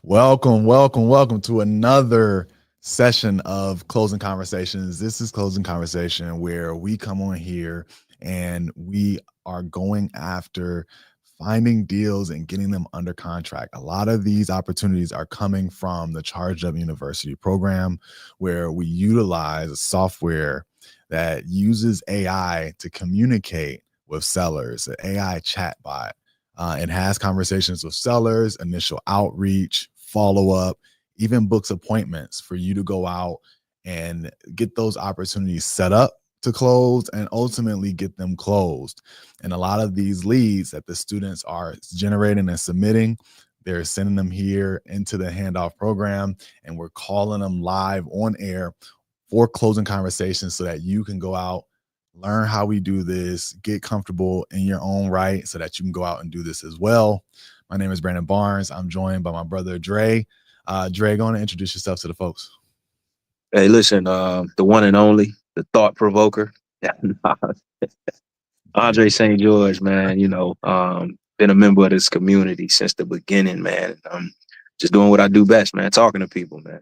Welcome to another session of Closing Conversations. This is Closing Conversation where we come on here and we are going after finding deals and getting them under contract. A lot of these opportunities are coming from the Charged Up University program, where we utilize a software that uses AI to communicate with sellers, an AI chatbot. It has conversations with sellers, initial outreach, follow up, even books appointments for you to go out and get those opportunities set up to close and ultimately get them closed. And a lot of these leads that the students are generating and submitting, they're sending them here into the handoff program, and we're calling them live on air for closing conversations so that you can go out, learn how we do this, get comfortable in your own right so that you can go out and do this as well. My name is Brandon Barnes. I'm joined by my brother Dre. Dre, go on and introduce yourself to the folks. Hey, listen, the one and only, the thought provoker, Andre St. George, man. Been a member of this community since the beginning, man. I'm just doing what I do best, man. Talking to people, man.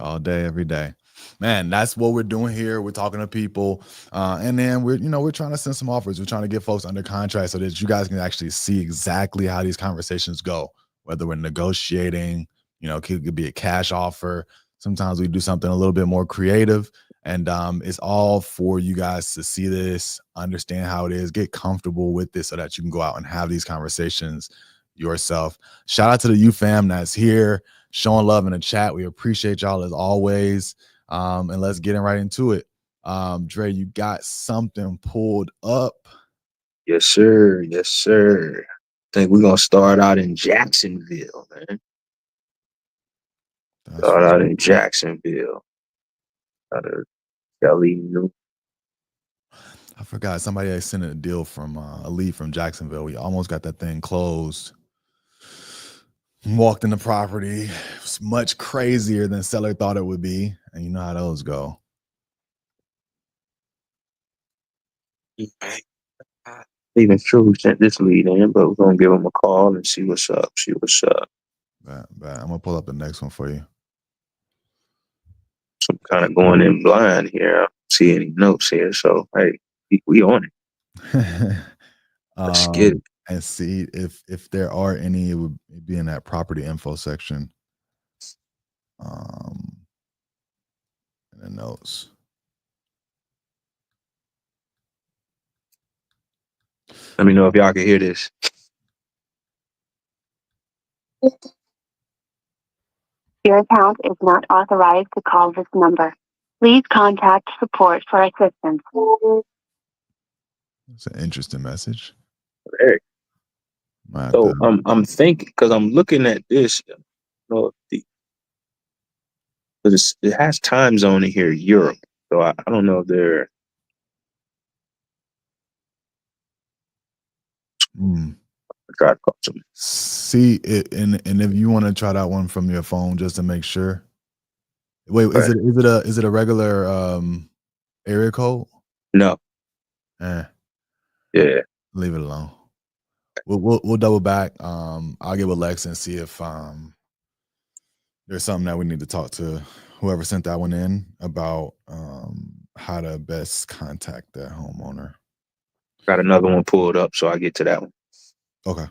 All day, every day. Man, that's what we're doing here. We're talking to people, and then we're trying to send some offers. We're trying to get folks under contract so that you guys can actually see exactly how these conversations go. Whether we're negotiating, could be a cash offer. Sometimes we do something a little bit more creative, and it's all for you guys to see this, understand how it is, get comfortable with this, so that you can go out and have these conversations yourself. Shout out to the U fam that's here, showing love in the chat. We appreciate y'all as always. And let's get right into it. Dre, you got something pulled up. Yes, sir. Yes, sir. I think we're gonna start out in Jacksonville, man. Start out in Jacksonville. Out of Kelly, I forgot somebody had sent a deal from a lead from Jacksonville. We almost got that thing closed. Walked in the property. It was much crazier than seller thought it would be. And you know how those go. Even true sent this lead in, but we're gonna give him a call and see what's up. See what's up. I'm gonna pull up the next one for you. So I'm kind of going in blind here. I don't see any notes here, so hey, we on it. Let's get it. And see if there are any. It would be in that property info section. In the notes. Let me know if y'all can hear this. Your account is not authorized to call this number. Please contact support for assistance. It's an interesting message. Very. So I'm thinking, because I'm looking at this, because it has time zone in here, Europe. So I don't know if they're. Try to call some. See it, and if you want to try that one from your phone just to make sure. Wait, is it a regular area code? No. Yeah. Leave it alone. We'll double back. I'll get with Lex and see if there's something that we need to talk to whoever sent that one in about how to best contact that homeowner. Got another one pulled up, so I get to that one. Okay.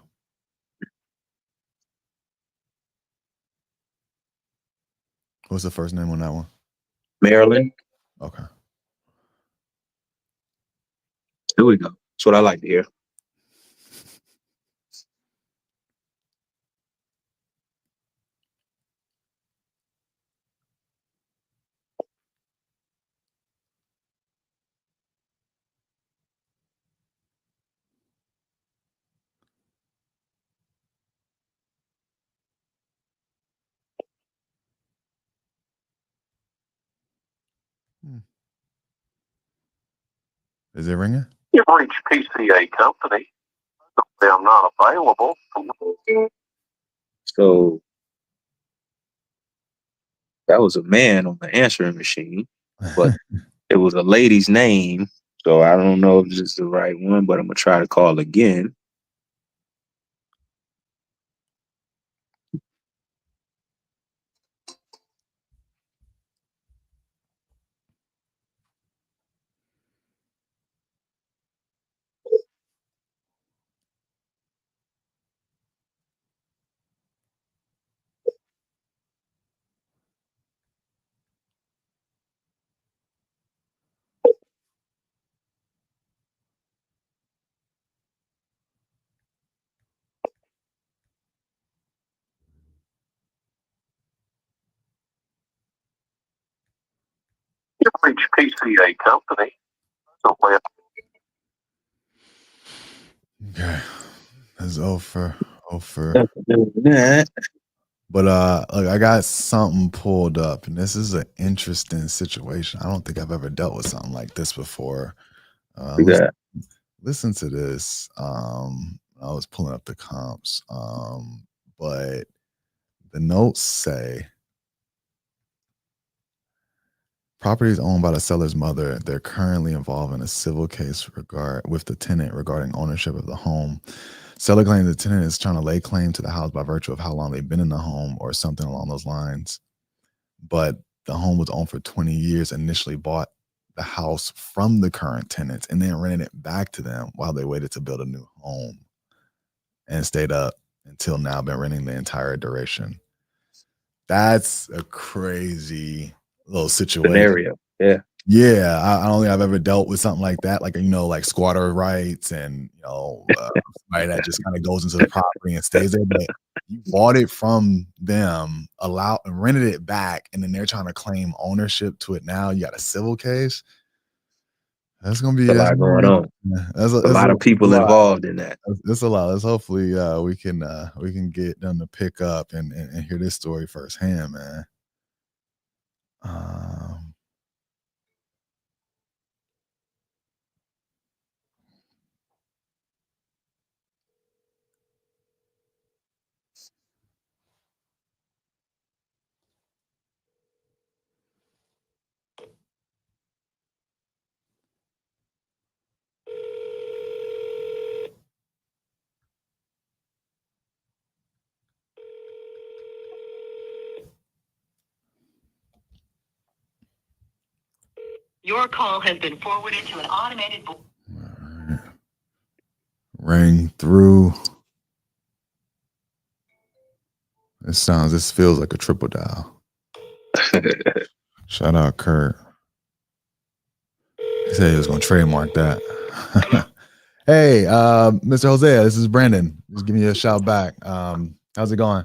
What's the first name on that one? Maryland. Okay. Here we go. That's what I like to hear. Is it ringing? You've reached PCA Company. I'm not available. So that was a man on the answering machine, but it was a lady's name. So I don't know if this is the right one, but I'm gonna try to call again. You've reached PCA Company. So, well, Okay. That's over. That. But look, I got something pulled up, and this is an interesting situation. I don't think I've ever dealt with something like this before. We Listen, got listen to this. I was pulling up the comps, but the notes say property is owned by the seller's mother. They're currently involved in a civil case with the tenant regarding ownership of the home. Seller claims the tenant is trying to lay claim to the house by virtue of how long they've been in the home or something along those lines. But the home was owned for 20 years, initially bought the house from the current tenants and then rented it back to them while they waited to build a new home and stayed up until now, been renting the entire duration. That's a crazy little situation. scenario. Yeah. Yeah, I don't think I've ever dealt with something like that, like, like squatter rights and, somebody that just kind of goes into the property and stays there. But you bought it from them, rented it back, and then they're trying to claim ownership to it now. You got a civil case. That's gonna be A lot going on. That's a lot of people involved in that. That's a lot. Let's hopefully we can get them to pick up and hear this story firsthand, man. Your call has been forwarded to an automated voice. Right. Rang through. This feels like a triple dial. Shout out Kurt. He said he was gonna trademark that. Hey, Mr. Hosea, this is Brandon. Just giving you a shout back. How's it going?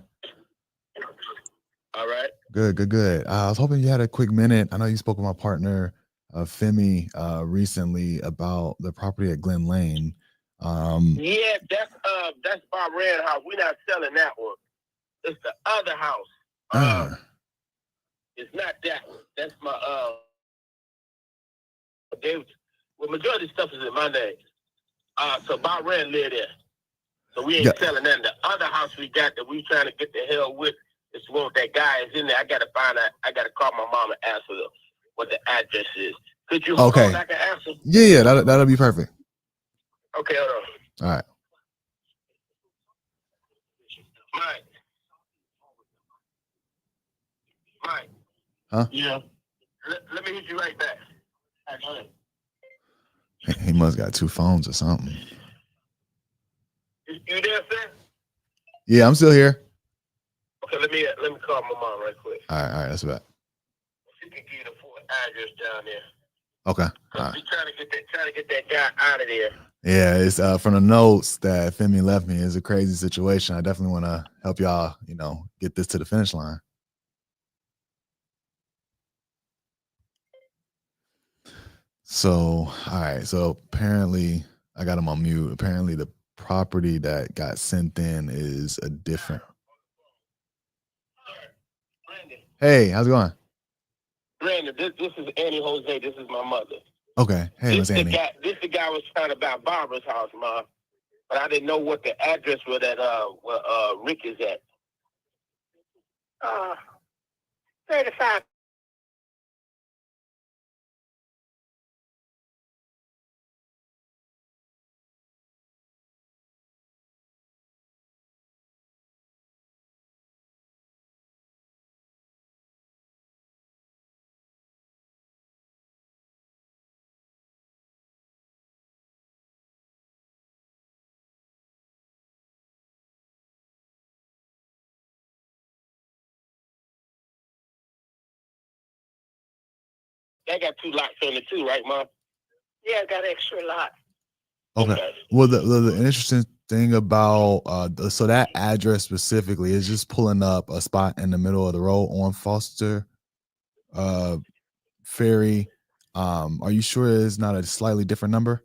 all right. Good. I was hoping you had a quick minute. I know you spoke with my partner, Femi, recently about the property at Glen Lane. Yeah, that's Bob Red house. We're not selling that one. It's the other house. It's not that one. That's my majority of stuff is in my name. So Bob Red live there. So we ain't selling that. The other house we got that we trying to get the hell with is the one with that guy is in there. I gotta find out. I gotta call my mom and ask her what the address is. Could you hold on? I can answer. Yeah, that'll be perfect. Okay, hold on. All right. Mike. Huh? Yeah. Let me hit you right back. He must got two phones or something. You there, sir? Yeah, I'm still here. Okay, let me call my mom right quick. All right, that's about. She can give you the full address down there. Okay. All right. She's trying to get that guy out of there. Yeah, it's from the notes that Femi left me. It's a crazy situation. I definitely want to help y'all, get this to the finish line. So, all right. So apparently, I got him on mute. Apparently, the property that got sent in is a different. Brandon. Hey, how's it going? Brandon, this is Annie Jose. This is my mother. Okay. Hey, Miss Annie. This the guy was trying to buy Barbara's house, Ma. But I didn't know what the address where that where Rick is at. 35. That got 2 lots on it too, right, Mom? Yeah, I got extra lot. Okay. Well, the interesting thing about so that address specifically is just pulling up a spot in the middle of the road on Foster Ferry Are you sure it's not a slightly different number?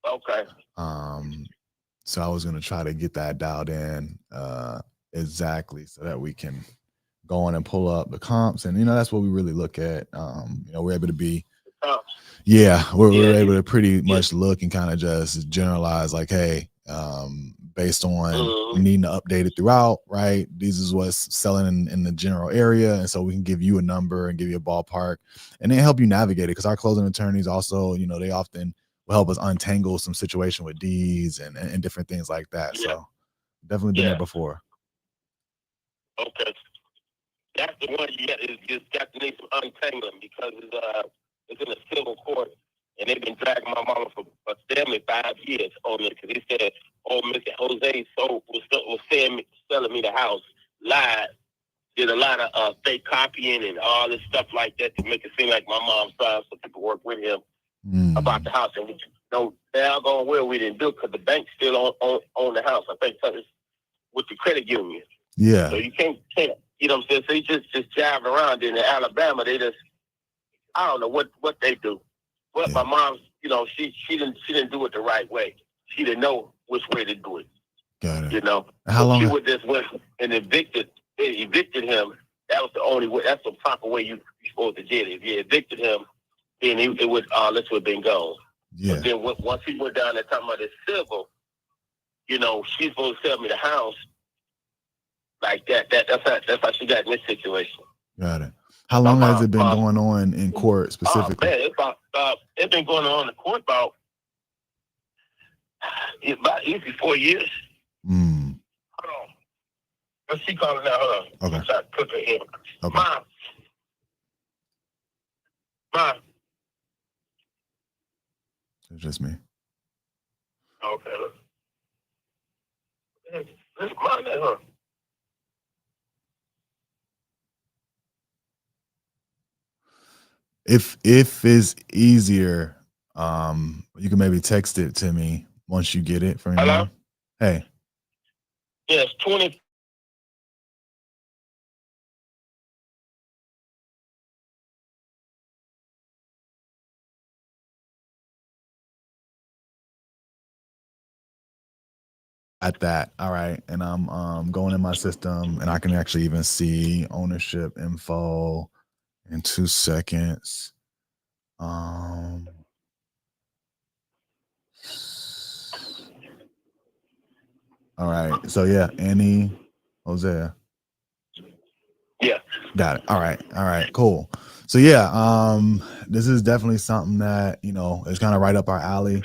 Okay. So I was gonna try to get that dialed in exactly so that we can go on and pull up the comps, and that's what we really look at. We're able to be we're able to pretty much look and kind of just generalize like, hey, based on needing to update it throughout, right? This is what's selling in the general area, and so we can give you a number and give you a ballpark, and then help you navigate it. Because our closing attorneys also, they often will help us untangle some situation with deeds and different things like that. Yeah. So definitely been there before. Okay. That's the one you just got to need some untangling because it's in a civil court, and they've been dragging my mama for damn 5 years on it because he said, "Oh, Mr. Jose was selling me the house, lied, did a lot of fake copying and all this stuff like that to make it seem like my mom signed some paperwork with him about the house, and we know doggone well we didn't do it because the bank still own the house. I think it's with the credit union. Yeah. So you can't." You know what I'm saying? So he just jiving around. In Alabama, they just, I don't know what they do. But my mom, she didn't do it the right way. She didn't know which way to do it. Got it. How long? She would just went and evicted him. That was the only way. That's the proper way you're supposed to get it. If you evicted him, then it would this would have been gone. Yeah. But then once he went down there talking about the civil, she's supposed to sell me the house. Like that's how she got in this situation. Got it. How long has it been going on in court specifically? It's been going on in court about easy 4 years. Hold on. What's she calling now? Hold on. Okay. I'm trying to put her in. Okay. Mom. It's just me. Okay. This mom, huh? If it's easier, you can maybe text it to me once you get it from your mom. Hey. Yes, 20. At that. All right. And I'm going in my system and I can actually even see ownership info in 2 seconds. All right. So yeah, Annie Hosea. Yeah. Got it. All right. Cool. So yeah, this is definitely something that, is kind of right up our alley.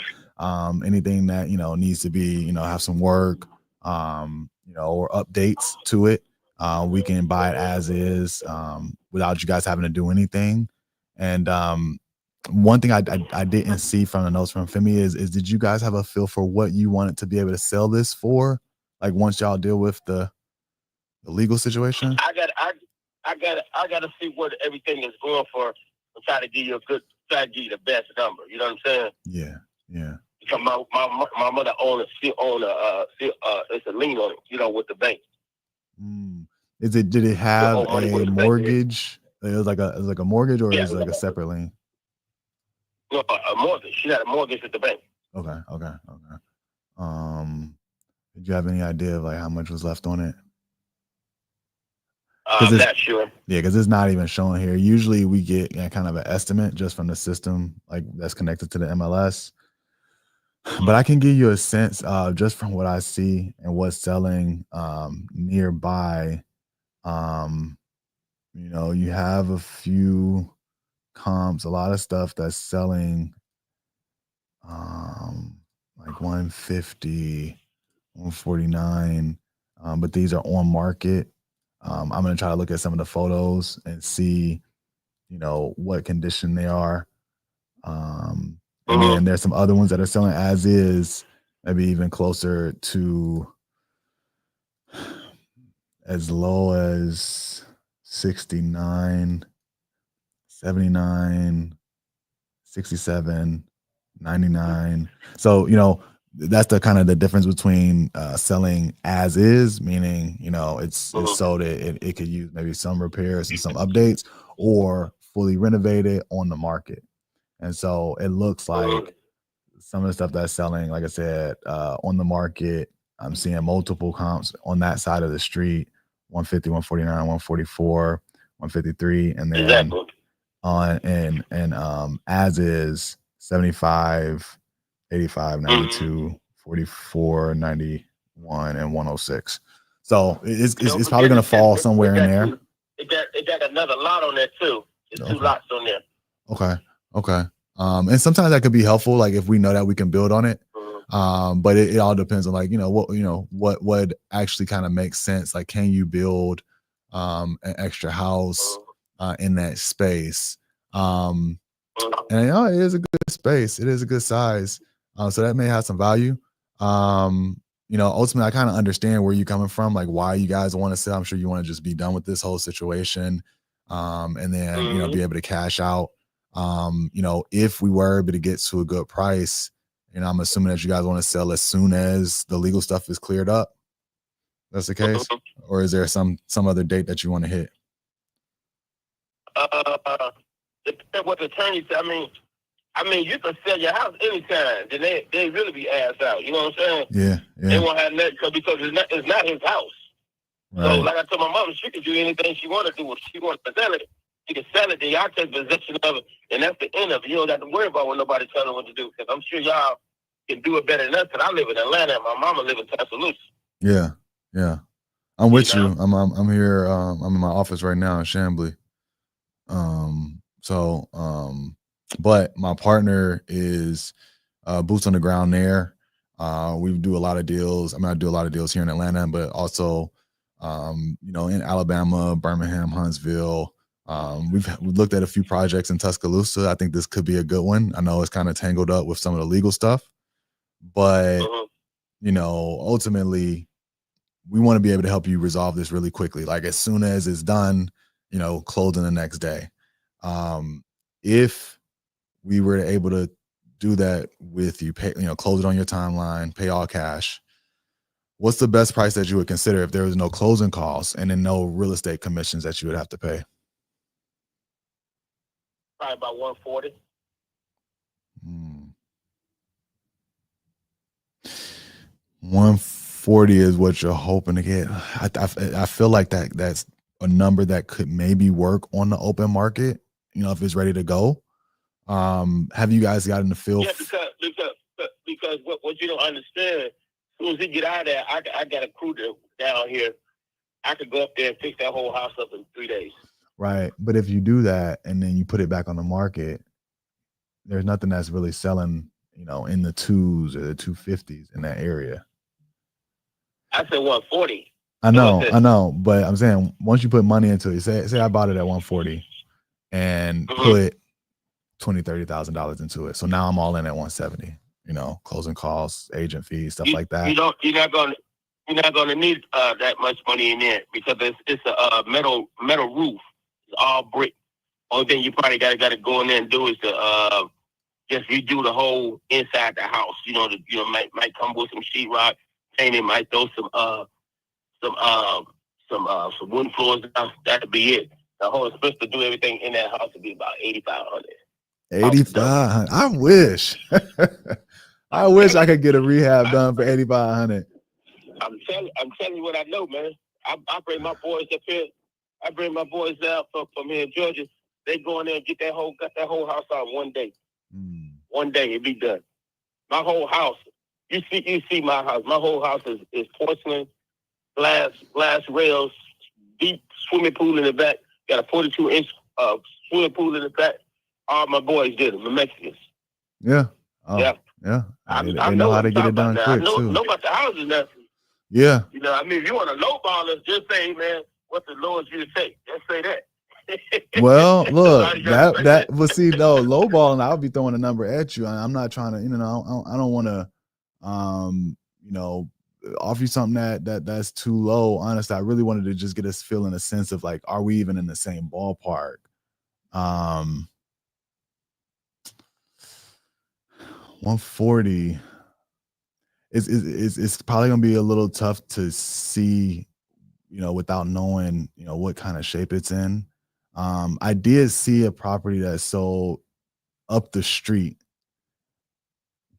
Anything that, needs to be, have some work, or updates to it. We can buy it as is, without you guys having to do anything. And one thing I didn't see from the notes from Femi is did you guys have a feel for what you wanted to be able to sell this for? Like once y'all deal with the legal situation? I gotta see what everything is going for and try to give you the best number. You know what I'm saying? Yeah. Because my mother it's a lien on it, with the bank. Did it have a mortgage? It was like a mortgage, or is it like a separate lien? No, a mortgage. She had a mortgage at the bank. Okay. Did you have any idea of like how much was left on it? I'm not sure. Yeah, because it's not even showing here. Usually we get kind of an estimate just from the system, like that's connected to the MLS. But I can give you a sense just from what I see and what's selling nearby. You have a few comps, a lot of stuff that's selling like 150, 149. But these are on market. I'm going to try to look at some of the photos and see, what condition they are. And then there's some other ones that are selling as is, maybe even closer to as low as 69, 79, 67, 99. So, that's the kind of the difference between selling as is, meaning, it's sold, it could use maybe some repairs and some updates, or fully renovated on the market. And so it looks like some of the stuff that's selling, like I said, on the market, I'm seeing multiple comps on that side of the street, 150, 149, 144, 153, and then Exactly. on and as is 75, 85, 92, 44, 91, and 106. So it's probably going to fall somewhere in there. It got another lot on there too. There's two lots on there. Okay. And sometimes that could be helpful, like if we know that we can build on it. But it all depends on, like, what would actually kind of make sense. Like, can you build an extra house in that space? And it is a good space. It is a good size. So that may have some value. Ultimately, I kind of understand where you're coming from, like why you guys want to sell. I'm sure you want to just be done with this whole situation, and then be able to cash out. If we were able to get to a good price, I'm assuming that you guys want to sell as soon as the legal stuff is cleared up. That's the case, or is there some other date that you want to hit? Depends what the attorney said. I mean, you can sell your house anytime. Then they really be ass out. You know what I'm saying? Yeah. They won't have nothing because it's not his house. Right. So, like I told my mom, she can do anything she want to do. If she wants to sell it, she can sell it. Then y'all take possession of it, and that's the end of it. You don't have to worry about what nobody telling her what to do, because I'm sure y'all can do it better than us. Because I live in Atlanta, and my mama live in Tuscaloosa. Yeah. I'm with you. I'm here. I'm in my office right now in Chamblee. But my partner is boots on the ground there. We do a lot of deals. I do a lot of deals here in Atlanta, but also, in Alabama, Birmingham, Huntsville. We've looked at a few projects in Tuscaloosa. I think this could be a good one. I know it's kind of tangled up with some of the legal stuff, but ultimately, we want to be able to help you resolve this really quickly. Like as soon as it's done, closing the next day. If we were able to do that with you, pay, close it on your timeline, pay all cash, what's the best price that you would consider if there was no closing costs and then no real estate commissions that you would have to pay? Probably about 140. 140 is what you're hoping to get. I feel like that's a number that could maybe work on the open market, if it's ready to go. Have you guys gotten the feel? Yeah, because what you don't understand, as soon as he get out of there, I got a crew down here. I could go up there and fix that whole house up in 3 days. Right. But if you do that and then you put it back on the market, there's nothing that's really selling, in the 2s or the 250s in that area. I said 140. I know, but I'm saying once you put money into it, say I bought it at 140 and put $20,000-$30,000 into it. So now I'm all in at 170, closing costs, agent fees, stuff like that. You're not gonna need that much money in there, because it's a metal roof. It's all brick. Only thing you probably gotta go in there and do is to just redo the whole inside the house. Might come with some sheetrock, paint it, might throw some wooden floors down. That'll be it. The whole expense to do everything in that house would be about $8,500. 8,500. I wish. I wish I could get a rehab done for 8,500. I'm telling you what I know, man. I bring my boys up here. I bring my boys out from here in Georgia. They go in there and get that whole house out in 1 day. 1 day it be done. My whole house. You see my house. My whole house is porcelain, glass rails, deep swimming pool in the back. Got a 42-inch swimming pool in the back. All my boys did it, the Mexicans. Yeah. Yeah. They know how to get it done quick, I know too. about the houses now. Yeah. If you want a low baller, just say, man, what's the lowest you take? Just say that. Well, look, low balling, I'll be throwing a number at you. I'm not trying to, I don't want to you know, offer you something that's too low. Honestly, I really wanted to just get us feeling a sense of like, are we even in the same ballpark? 140 it's probably gonna be a little tough to see, without knowing, what kind of shape it's in. I did see a property that sold up the street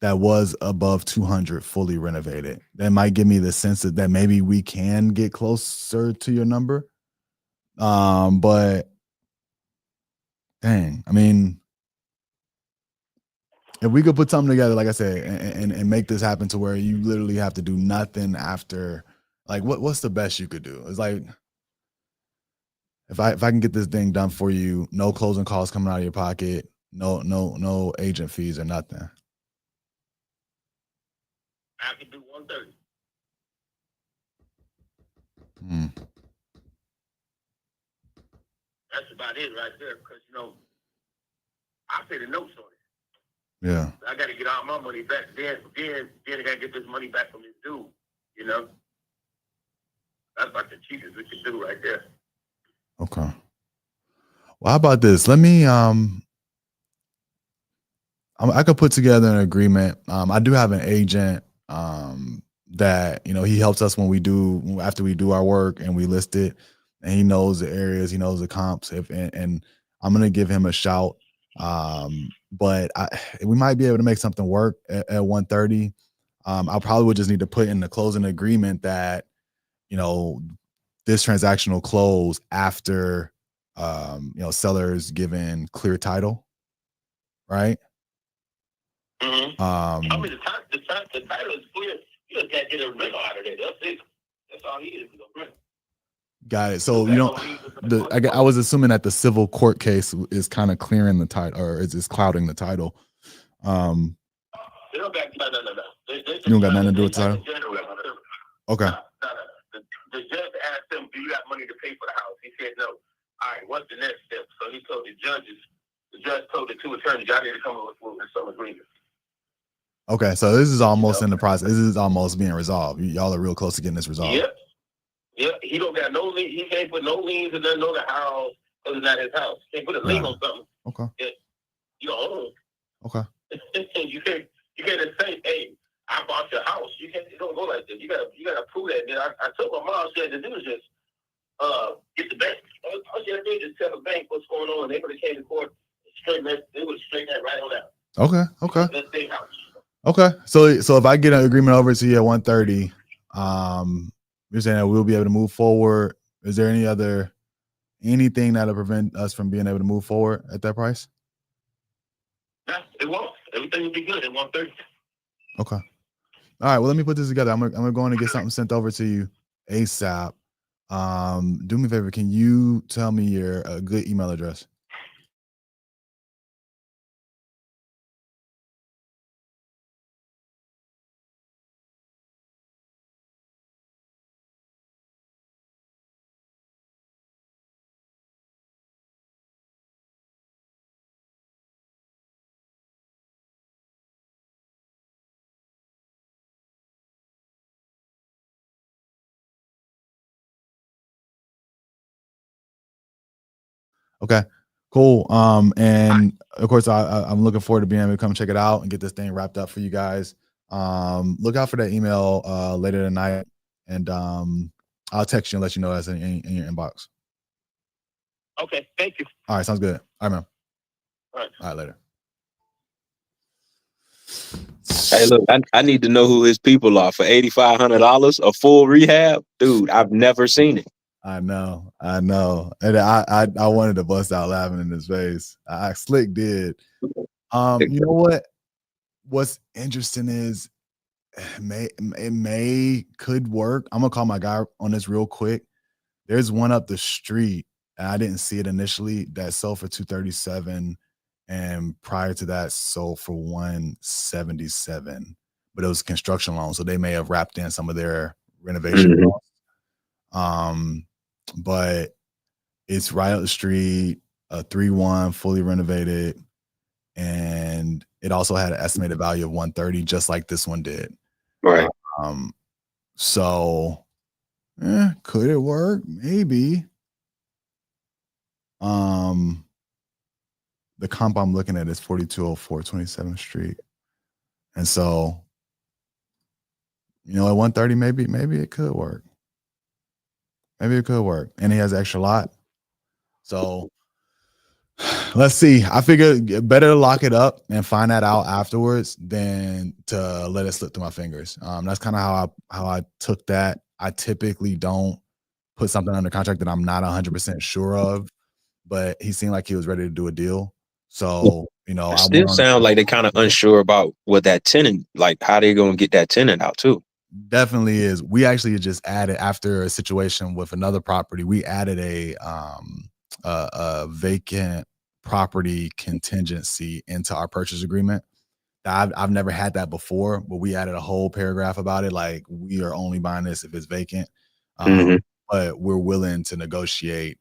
that was above 200 fully renovated. That might give me the sense that maybe we can get closer to your number. But dang, I mean, if we could put something together, like I said, and make this happen to where you literally have to do nothing after, like what's the best you could do? It's like if I can get this thing done for you, no closing costs coming out of your pocket, no agent fees or nothing. I can do 130. That's about it right there, because I pay the notes on it. Yeah. I got to get all my money back. Then I got to get this money back from this dude. That's about the cheapest we can do right there. Okay. Well, how about this? Let me I could put together an agreement. I do have an agent that he helps us after we do our work and we list it, and he knows the areas, he knows the comps. And I'm gonna give him a shout. But we might be able to make something work at 130. I probably would just need to put in the closing agreement that this transaction will close after sellers given clear title, right? Mm-hmm. I mean, the title is clear. You just got to get a rental out of there. That's it. That's all he is a rental. Got it. So I was assuming that the civil court case is kind of clearing the title, or is clouding the title. They don't got no. You don't got nothing to do with the title. Okay. The judge asked him, "Do you have money to pay for the house?" He said, "No." All right. What's the next step? So he told the judges. The judge told the two attorneys, "Y'all need to come up with some agreement." Okay, so this is almost in the process. This is almost being resolved. Y'all are real close to getting this resolved. Yep. Yep. He don't got no lien. He can't put no liens and nothing on the house because it's not his house. He can't put a lien on something. Okay. You don't own. Okay. you can't just say, "Hey, I bought your house." It don't go like that. You gotta prove that. Then I told my mom, she had to do is just get the bank. All she had to do is just tell the bank what's going on. They would have came to court, they would straighten that right on out. Okay. That's their house. Okay. So if I get an agreement over to you at 130, you're saying that we'll be able to move forward. Is there anything that'll prevent us from being able to move forward at that price? No, it won't. Everything will be good at 130. Okay. All right. Well, let me put this together. I'm gonna go in and get something sent over to you ASAP. Do me a favor. Can you tell me your good email address? Okay, cool. And of course, I'm looking forward to being able to come check it out and get this thing wrapped up for you guys. Look out for that email later tonight, and I'll text you and let you know that's in your inbox. Okay, thank you. All right, sounds good. All right, man. All right, later. Hey, look, I need to know who his people are for $8,500 a full rehab, dude. I've never seen it. I know, and I wanted to bust out laughing in his face. Slick did. You know what? What's interesting is it could work. I'm gonna call my guy on this real quick. There's one up the street, and I didn't see it initially, that sold for 237, and prior to that sold for 177. But it was construction loan, so they may have wrapped in some of their renovation costs. But it's right up the street, a 3-1 fully renovated, and it also had an estimated value of 130, just like this one did. Right. So could it work? Maybe. The comp I'm looking at is 4204 27th Street. And so, at 130, maybe it could work. Maybe it could work. And he has an extra lot. So let's see. I figure better to lock it up and find that out afterwards than to let it slip through my fingers. That's kind of how I took that. I typically don't put something under contract that I'm not 100% sure of, but he seemed like he was ready to do a deal. So, It I still went on. sound like they're kind of unsure about what that tenant, like how they gonna get that tenant out too. Definitely is. We actually just added, after a situation with another property, we added a vacant property contingency into our purchase agreement. I've never had that before, but we added a whole paragraph about it. Like, we are only buying this if it's vacant. Mhm. But we're willing to negotiate,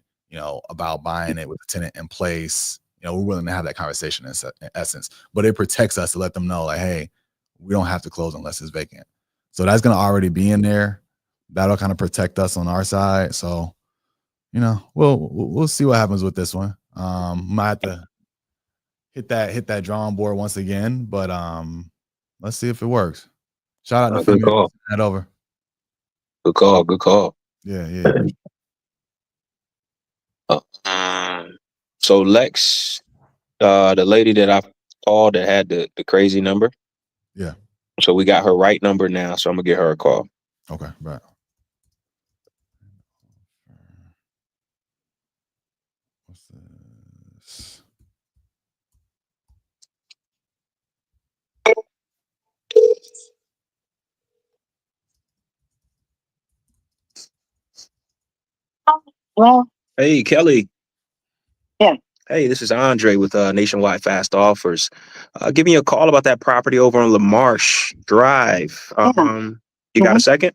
about buying it with the tenant in place. We're willing to have that conversation in essence, but it protects us to let them know, like, hey, we don't have to close unless it's vacant. So that's going to already be in there. That'll kind of protect us on our side. So, we'll see what happens with this one. Might have to hit that drawing board once again, but let's see if it works. Shout out to Good Figure call. that over. Good call. Good call. Yeah. So Lex, the lady that I called that had the crazy number. Yeah. So we got her right number now. So I'm gonna get her a call. Okay, right. What's this? Well, Hey, Kelly. Yeah. Hey, this is Andre with Nationwide Fast Offers. Give me a call about that property over on LaMarche Drive. You got a second?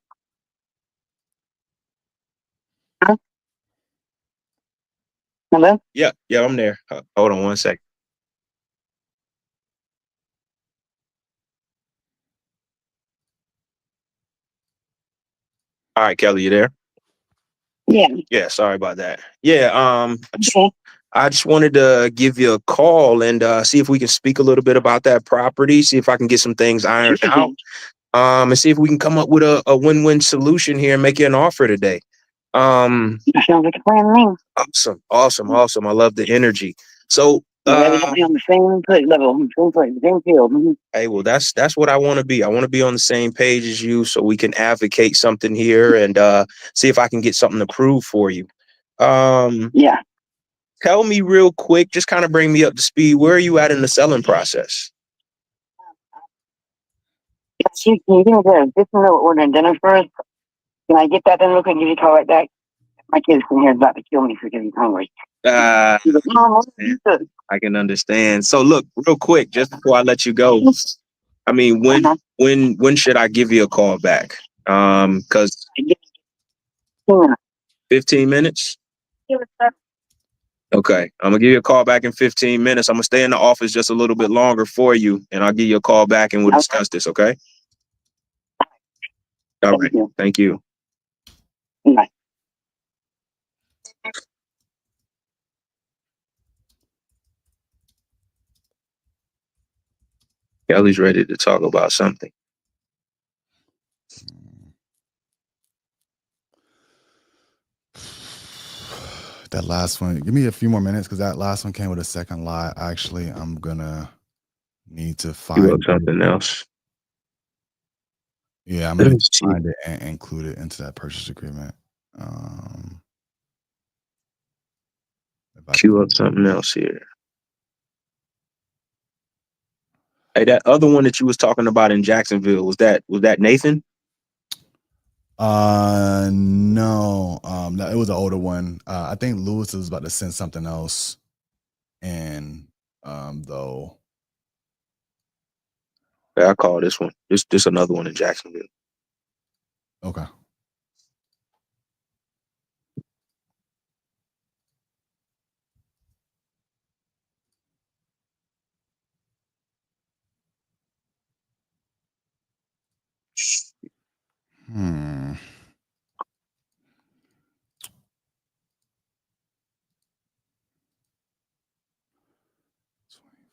hello? Yeah, I'm there. Hold on one second. All right, Kelly, you there? Yeah. Yeah, sorry about that. Yeah, Okay. I just wanted to give you a call and see if we can speak a little bit about that property, see if I can get some things ironed out, and see if we can come up with a win-win solution here and make you an offer today. Sounds like a plan to me. Awesome. I love the energy. So, Everybody on the same level, same field. hey, well, that's what I want to be. I want to be on the same page as you, so we can advocate something here and see if I can get something approved for you. Yeah. Tell me real quick, just kind of bring me up to speed. Where are you at in the selling process? Can you give me just a little ordering dinner first? Can I get that done real quick and give you a call right back? My kid's in here about to kill me for getting hungry. He's like, Mom, what did you do? I can understand. So look, real quick, just before I let you go, I mean, when should I give you a call back? Because 15 minutes. Okay, I'm gonna give you a call back in 15 minutes. I'm gonna stay in the office just a little bit longer for you, and I'll give you a call back and we'll discuss this. Okay. All right. Thank you. Bye. Kelly's ready to talk about something. That last one, give me a few more minutes because that last one came with a second lot. Actually, I'm gonna need to You find wrote something else. Yeah, I'm gonna need to find it and include it into that purchase agreement. Cue up something else here. Hey, that other one that you was talking about in Jacksonville, was that Nathan? No, it was an older one. I think Lewis was about to send something else, and though. Yeah, I call this one. This another one in Jacksonville. Okay. Hmm.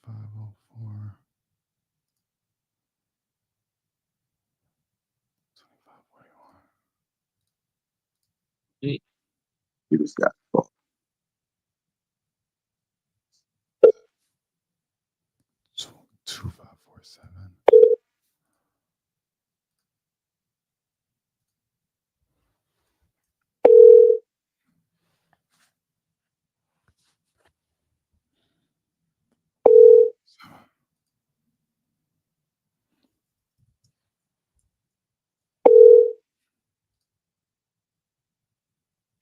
$25.04. You just got 2547.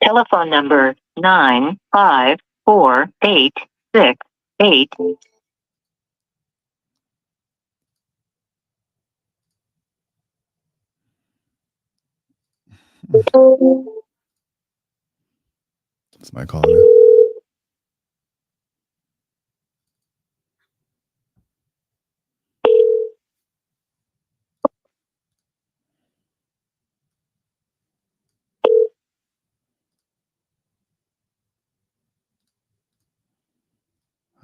Telephone number 9548688. Somebody calling in.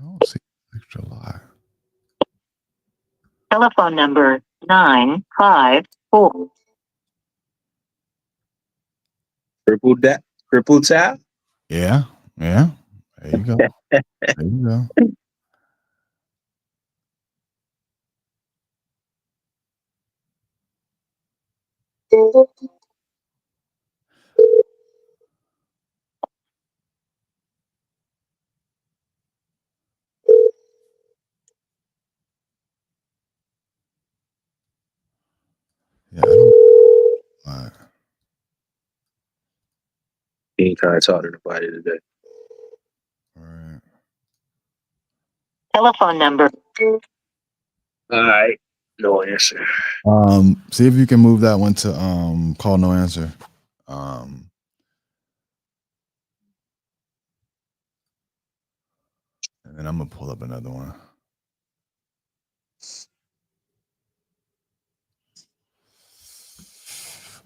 I don't see extra lie. Telephone number 954. triple tap. Yeah. Yeah. There you go. There you go. Yeah, I don't. He ain't trying to talk to nobody today. All right. Telephone number. All right, no answer. See if you can move that one to call no answer. And then I'm gonna pull up another one.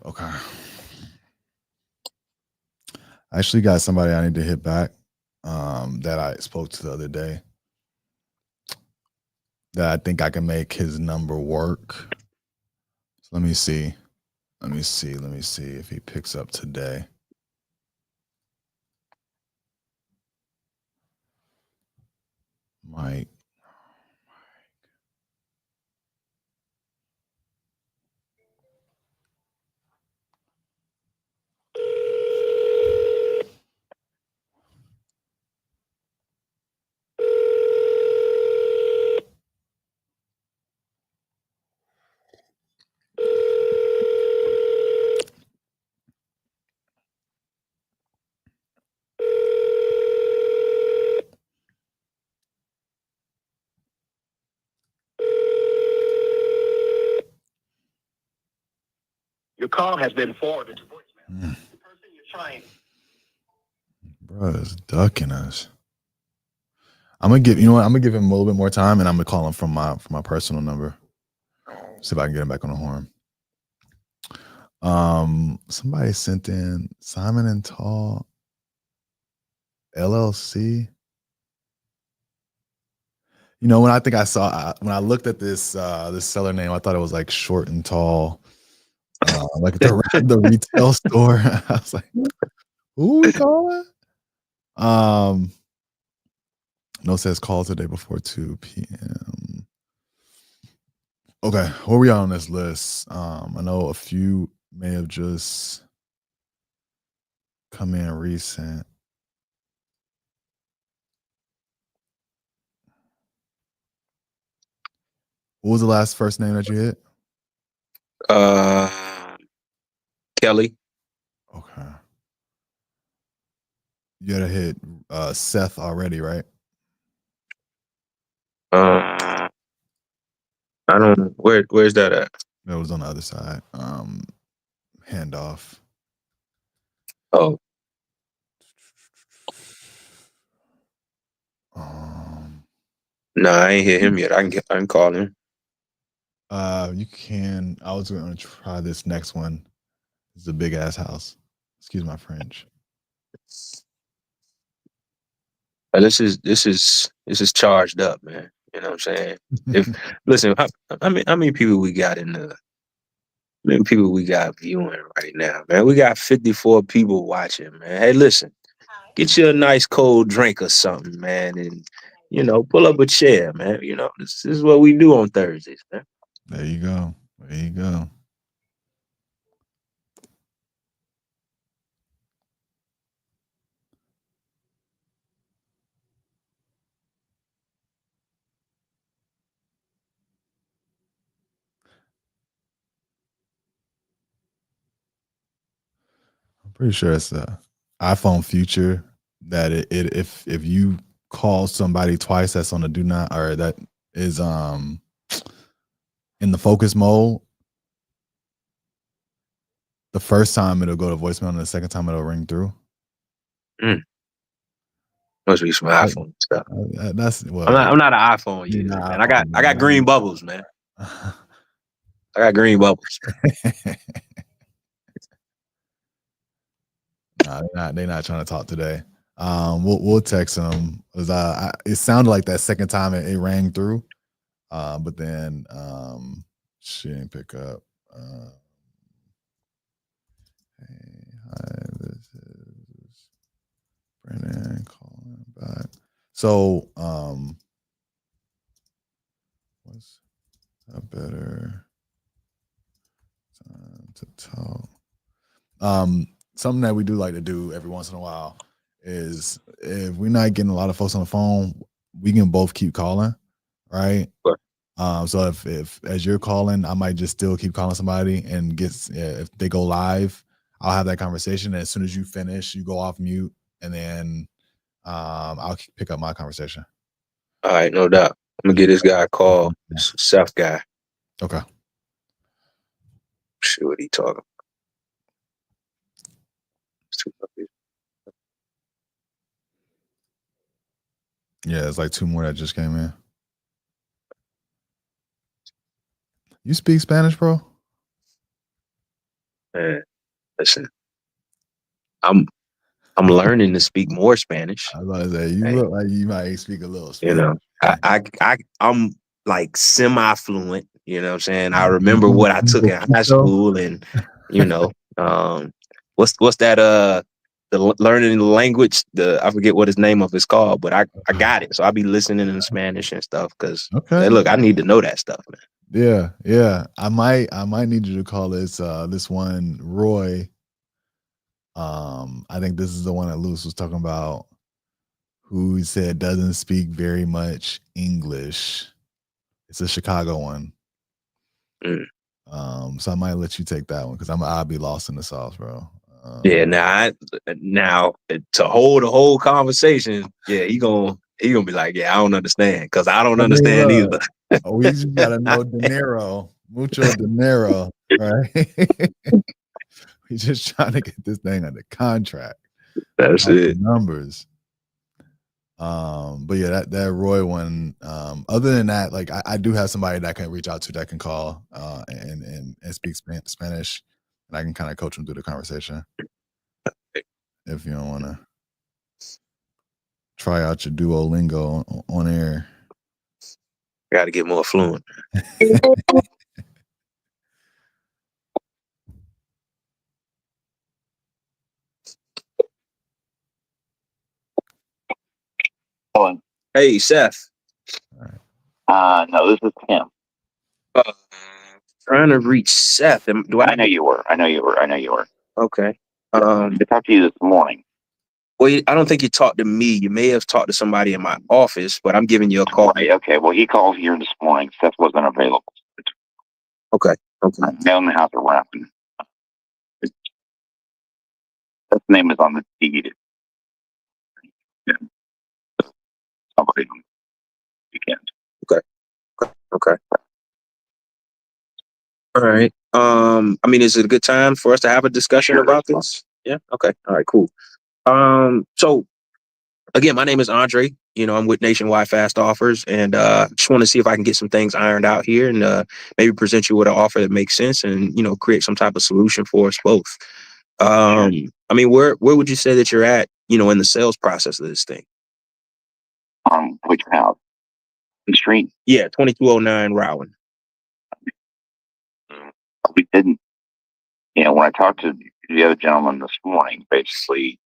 Okay. I actually got somebody I need to hit back that I spoke to the other day that I think I can make his number work. So let me see. Let me see if he picks up today. Mike. Your call has been forwarded to voicemail. Mm. The person you're trying. Bro is ducking us. I'm gonna give him a little bit more time, and I'm gonna call him from my personal number. See if I can get him back on the horn. Somebody sent in Simon and Tall LLC. You know, when I looked at this this seller name, I thought it was like Short and Tall, like the retail store. I was like, who we calling? No says call today before 2 p.m. Okay, where we on this list? I know a few may have just come in recent. What was the last first name that you hit? Kelly. Okay. You gotta hit Seth already, right? I don't know where's that at. That was on the other side. Handoff. Oh, no, I ain't hit him yet. I can call him. You can. I was going to try this next one. It's a big ass house. Excuse my French. This is charged up, man. You know what I'm saying? If listen, how many people we got how many people we got viewing right now, man? We got 54 people watching, man. Hey, listen, get you a nice cold drink or something, man, and pull up a chair, man. This is what we do on Thursdays, man. There you go. There you go. I'm pretty sure it's a iPhone feature that if you call somebody twice that's on the do not, or that is in the focus mode, the first time it'll go to voicemail and the second time it'll ring through. Must be some iPhone stuff. That's well. I'm not an iPhone user, man. I got green bubbles, man. I got green bubbles. Nah, they're not trying to talk today. We'll text them. It sounded like that second time it rang through, but then she didn't pick up. Hey, hi, this is Brennan calling back. So, what's a better time to talk? Something that we do like to do every once in a while is, if we're not getting a lot of folks on the phone, we can both keep calling, right? Sure. So if as you're calling, I might just still keep calling somebody, and if they go live, I'll have that conversation. And as soon as you finish, you go off mute, and then I'll pick up my conversation. All right, no doubt. I'm gonna get this guy a call. Seth guy. Okay. See what he talking. Yeah, it's like 2 more that just came in. You speak Spanish, bro? Man, listen, I'm learning to speak more Spanish. I was about to say, you look like you might speak a little Spanish. You know, I'm like semi-fluent. You know what I'm saying? I remember what I took in high school, and what's that the learning the language, I forget what his name of it's called, but I got it. So I'll be listening in Spanish and stuff, because hey, look, I need to know that stuff, man. Yeah. I might need you to call this one Roy. I think this is the one that Lewis was talking about, who he said doesn't speak very much English. It's a Chicago one. So I might let you take that one, because I'll be lost in the sauce, bro. Yeah, now to hold a whole conversation, yeah, he gonna be like, yeah, I don't understand, because I don't understand either. We just gotta know dinero, mucho dinero, right? We just trying to get this thing under contract. That's it. Numbers. But yeah, that Roy one. Other than that, like I do have somebody that I can reach out to, that can call and speak Spanish, and I can kind of coach them through the conversation. If you don't want to try out your Duolingo on air. Got to get more fluent. Hey, Seth. No, this is Tim. Trying to reach Seth. I know you were. Okay. I talked to you this morning. Well, I don't think you talked to me. You may have talked to somebody in my office, but I'm giving you a call. Right, okay. Well, he called here this morning. Seth wasn't available. Okay. I don't know how to wrap it. Seth's name is on the deed. Yeah. Somebody on the weekend. Okay. All right. I mean, is it a good time for us to have a discussion about this? Yeah. Okay. All right. Cool. So Again, my name is Andre. I'm with Nationwide Fast Offers, and just want to see if I can get some things ironed out here, and maybe present you with an offer that makes sense, and create some type of solution for us both. I mean, where would you say that you're at, in the sales process of this thing? Which house? The street? Yeah, 2209 Rowan. We didn't. When I talked to the other gentleman this morning, basically,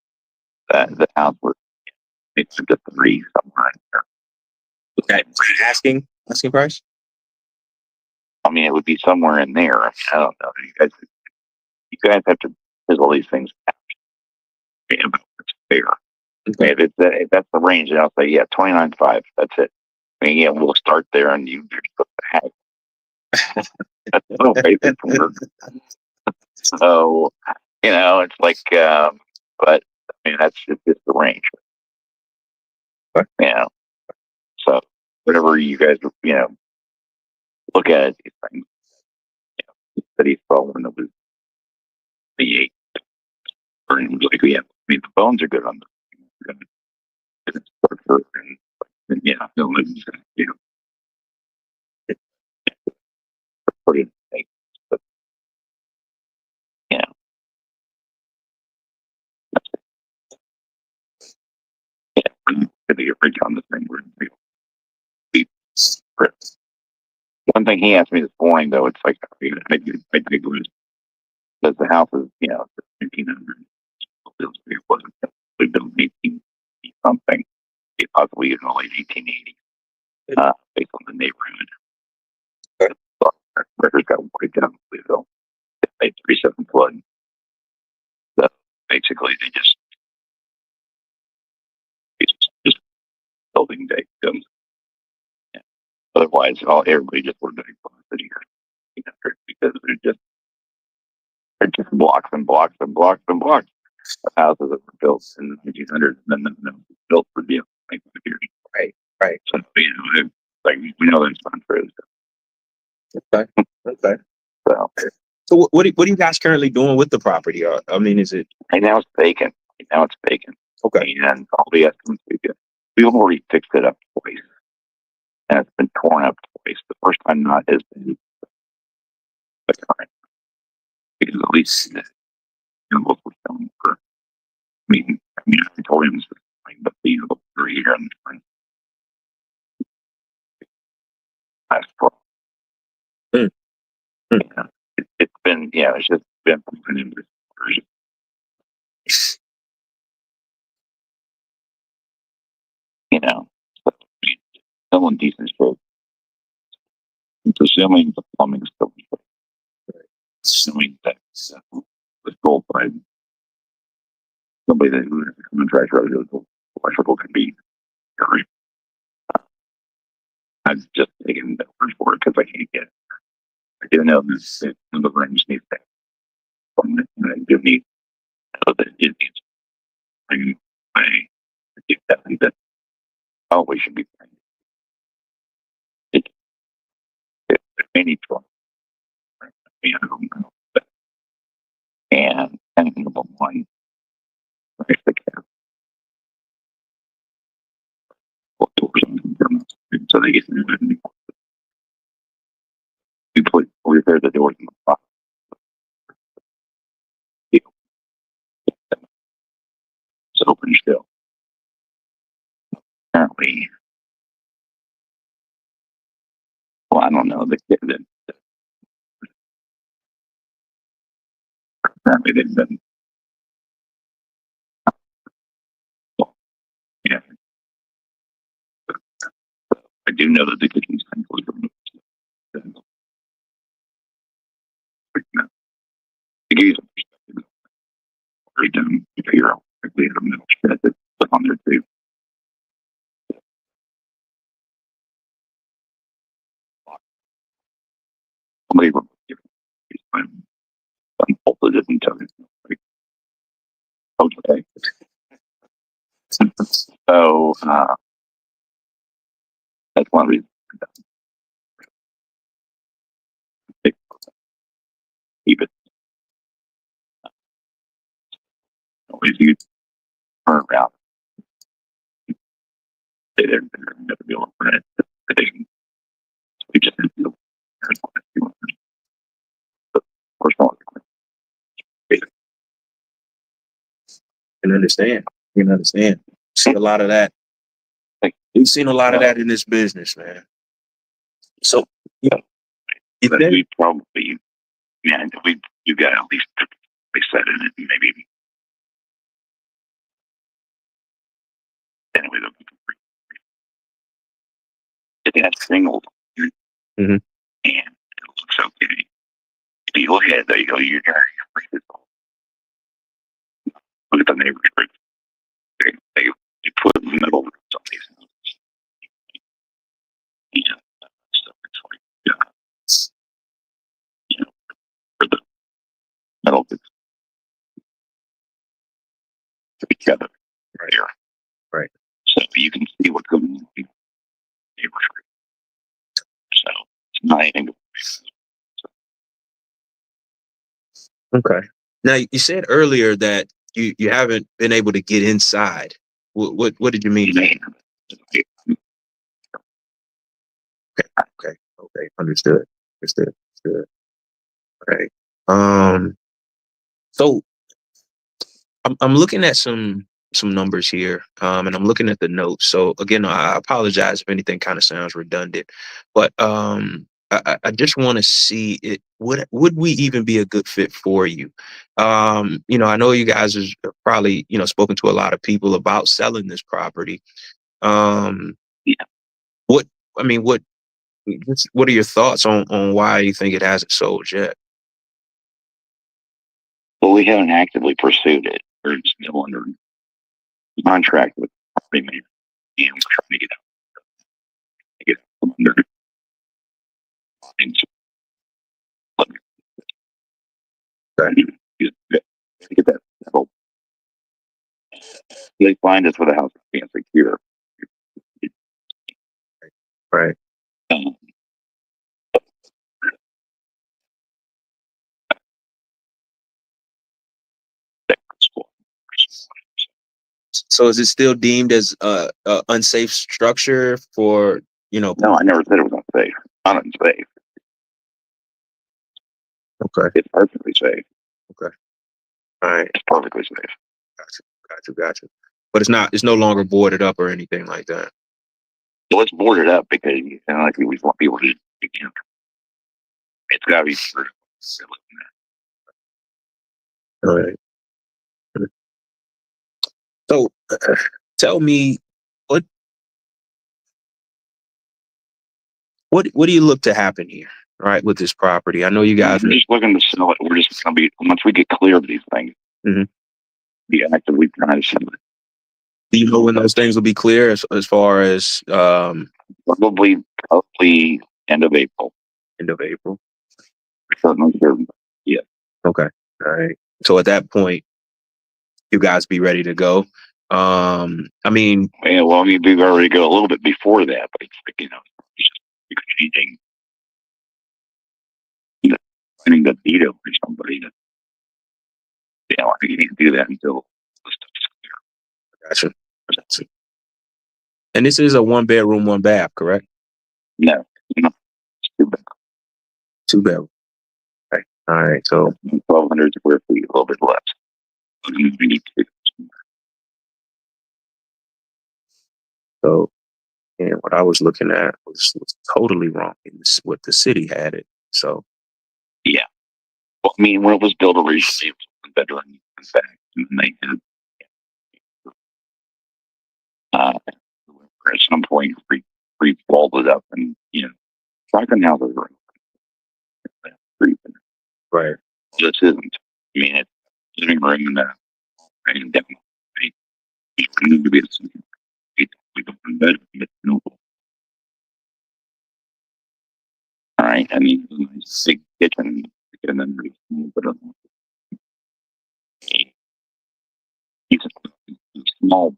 the house was it's the 3 somewhere in there. Okay, asking price. I mean, it would be somewhere in there. I don't know. You guys have to fizzle these things out. About what's fair. Okay, if that's the range, then I'll say 29.5. That's it. I mean, we'll start there, and you're supposed to have. That's no basis for work. So, it's like, but I mean, that's just the range. But, so whatever you guys, look at it, these things, that he saw when it was the 8. And he was like, I mean, the bones are good on the structure, and they'll live, put it in, but, I think you're pretty on the thing. One thing he asked me this morning, though, it's like, I think it was, because the house is, 1900. It wasn't built in 18 something. It possibly in the late 1880s, based on the neighborhood. So, records got wiped out in Louisville. They 37 flood. So basically, it's just building day comes. Otherwise, everybody just would have been city here, because they're just blocks and blocks and blocks and blocks of houses that were built in the 1900s, and then built for the 25 years. Right. So like we know that's not true. Okay. So what are you guys currently doing with the property? I mean, is it right now it's vacant? Okay, and all the estimates we've already fixed it up twice, and it's been torn up twice. The first time not has been the current, because at least what we're selling for. I told him this, but we're here in the last fall. It's been it's just been an inversion. Still in decent shape. It's assuming the plumbing's still in shape. Assuming that the gold by somebody that who contractor electrical can be very. I've just taken the word for it because I can't get it. I do know this the rooms needs that. And I do need that it needs. I think that we should be playing. It may need to. I don't know. And number one, right, the cap. So they get we repair the doors in the box. It's open still. Apparently, well, I don't know. Apparently they've been. Yeah. I do know that the kitchen sink was removed. To give you some perspective, already done figure out quickly at a metal shed that's put on there too. Somebody removed it. Unbolted it and took it. Okay. So that's one reason. Keep it. Always you turn around. They're going to be able to rent it. We just have to personal. Can understand. You can understand. See a lot of that. We've seen a lot of that in this business, man. So, Yeah. you But think? we probably, you got at least they said in it, maybe. Anyway, it had singles, Mhm. and it looks okay. If you look at it, there you go. You're look at the neighborhood. They put metal roofs on these houses. Yeah, stuff. It's like, for the metal that's together right here. Right. So you can see what's going on in the neighborhood. So it's not anything to Okay. Now, you said earlier that you haven't been able to get inside. What did you mean? Okay. Understood. Right. So I'm looking at some numbers here, and I'm looking at the notes. So again, I apologize if anything kind of sounds redundant, but I just want to see it. Would we even be a good fit for you? I know you guys have probably spoken to a lot of people about selling this property. Yeah. What I mean, what are your thoughts on why you think it hasn't sold yet? Well, we haven't actively pursued it. We're still under contract with the property manager, and we're trying to get under things. Get that settled. They find us with a house being secure. Right. Um, So is it still deemed as a unsafe structure for No, I never said it was unsafe. Not unsafe. Okay. It's perfectly safe. All right. It's perfectly safe. Gotcha. But it's no longer boarded up or anything like that. So let's board it up because like we want people to. It's got to be true. All right. So tell me what do you look to happen here, right, with this property? I know you guys We're just looking to sell it. We're just going to be, once we get clear of these things, be actively trying to sell it. do you know when those things will be clear as far as Probably end of April. end of April? Certainly sure. Yeah. Okay. All right. So at that point, you guys be ready to go. I mean, Yeah, well, we've already go a little bit before that, but it's like, just changing, finding the veto for somebody that, I think you can't do that until the stuff's clear. gotcha. And this is a 1-bedroom, 1-bath, correct? No, it's too bad. 2-bedroom. Okay. All right. So 1,200 square feet, a little bit less. We need to. So, and what I was looking at was totally wrong in what the city had it. So, Yeah. Well, I mean, when it was built originally, it was 1 bedroom, in fact, and then they had, at some point, re-walled it up, and, shotgun houses are right. this isn't. I mean, it's living room and down. It need to be the same. We go in bed, it's noble. All right. I mean, nice big kitchen, and then there's a little bit of a small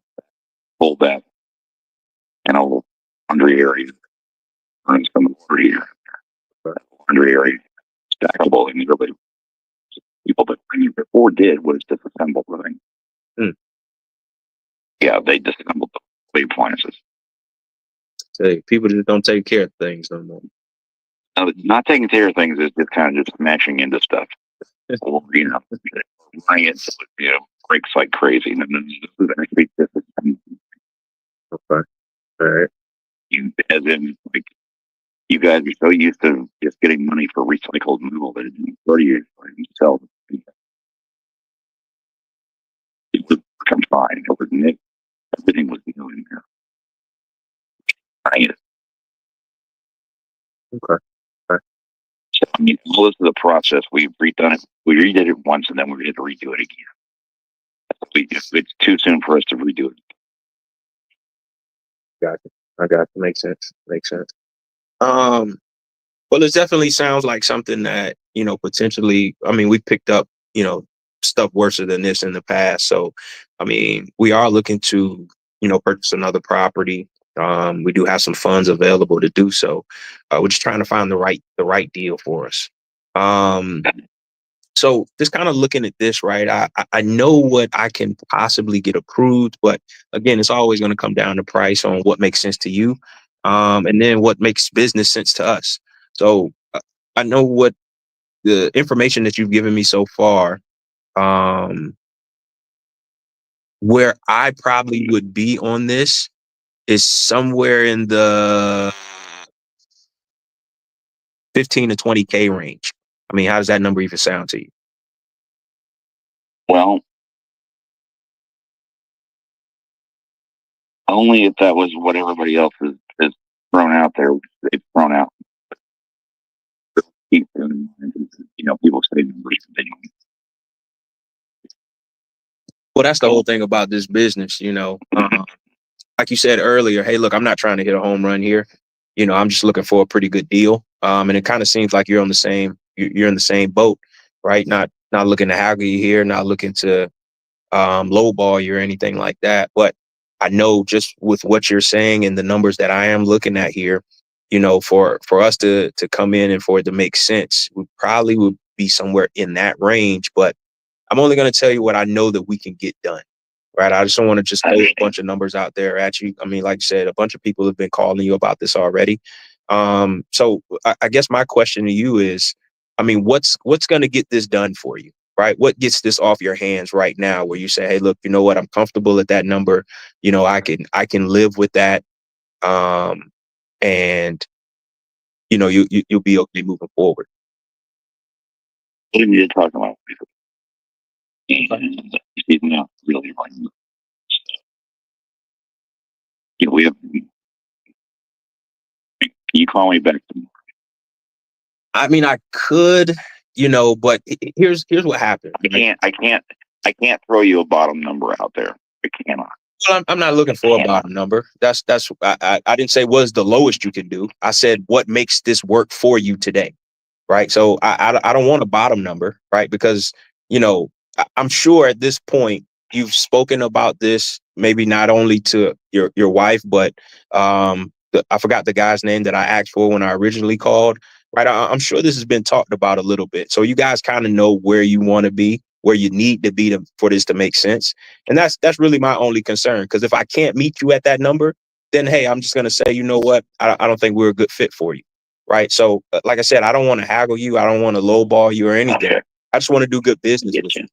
full bath and a little laundry area. Runs some water here. Laundry area, stackable, and really people that before did was disassemble the thing. Yeah, they disassembled the appliances. Say people just don't take care of things no more. Not taking care of things is just kind of just smashing into stuff. Or, buying it so it, breaks like crazy. And then this is actually different. Okay. All right. As in, like, you guys are so used to just getting money for recycled metal that it's 30 years and sell it. It would come fine. It was nick. Everything was new in there. Right. Okay. So, all this is a process. We've redone it. We redid it once, and then we're going to redo it again. It's too soon for us to redo it. Gotcha. I got you. Makes sense. Well, it definitely sounds like something that, potentially, we picked up, stuff worse than this in the past. So, we are looking to, purchase another property. We do have some funds available to do so. We're just trying to find the right deal for us. So just kind of looking at this, right? I know what I can possibly get approved, but again, it's always going to come down to price on what makes sense to you, and then what makes business sense to us. So I know what the information that you've given me so far, where I probably would be on this is somewhere in the 15 to 20K range. How does that number even sound to you? Well, only if that was what everybody else is thrown out there. It's thrown out. Keep in mind, people say numbers. Well, that's the whole thing about this business, like you said earlier, hey, look, I'm not trying to hit a home run here. I'm just looking for a pretty good deal. And it kind of seems like you're in the same boat, right? Not looking to haggle you here, not looking to lowball you or anything like that. But I know just with what you're saying and the numbers that I am looking at here, for us to come in and for it to make sense, we probably would be somewhere in that range. But I'm only going to tell you what I know that we can get done. Right. I just don't want to just throw a bunch of numbers out there at you. Like you said, a bunch of people have been calling you about this already. So I guess my question to you is, what's going to get this done for you? Right. What gets this off your hands right now where you say, hey, look, you know what? I'm comfortable at that number. I can live with that. And, you'll be okay moving forward. We need to talk about people. And he's not really like, we have. Can you call me back? I could, but here's what happened. I can't throw you a bottom number out there. I cannot. Well, I'm not looking for a bottom number. I didn't say what is the lowest you can do. I said what makes this work for you today, right? So I don't want a bottom number, right? Because I'm sure at this point you've spoken about this, maybe not only to your wife, but I forgot the guy's name that I asked for when I originally called. Right, I'm sure this has been talked about a little bit, so you guys kind of know where you want to be, where you need to be for this to make sense. And that's really my only concern. Because if I can't meet you at that number, then hey, I'm just gonna say, you know what, I don't think we're a good fit for you. Right. So, like I said, I don't want to haggle you. I don't want to lowball you or anything. I just want to do good business with you.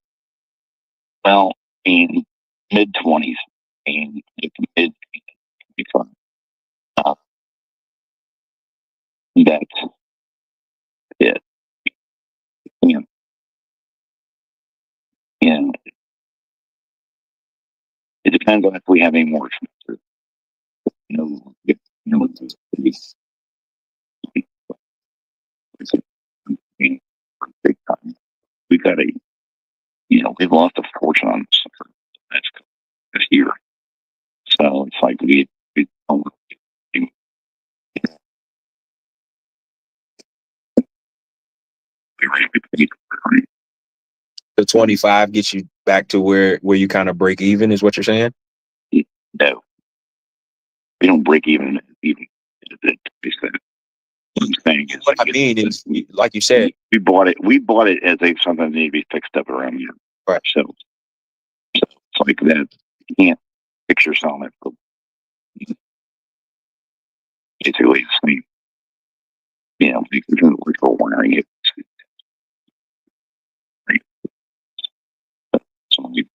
Well, in mid-20s, and mid be fun. That's it. And it depends on if we have any more expenses. Big time. We got we've lost a fortune on this year. So it's like we paid for it. The 25 gets you back to where you kind of break even, is what you're saying? No, we don't break even. What I'm saying is, what I mean is, like you said, we bought it. We bought it as something that needed to be fixed up around here. Right. So it's like that. You can't fix yourself. basically the same. You know, we're wiring it. Right. So we,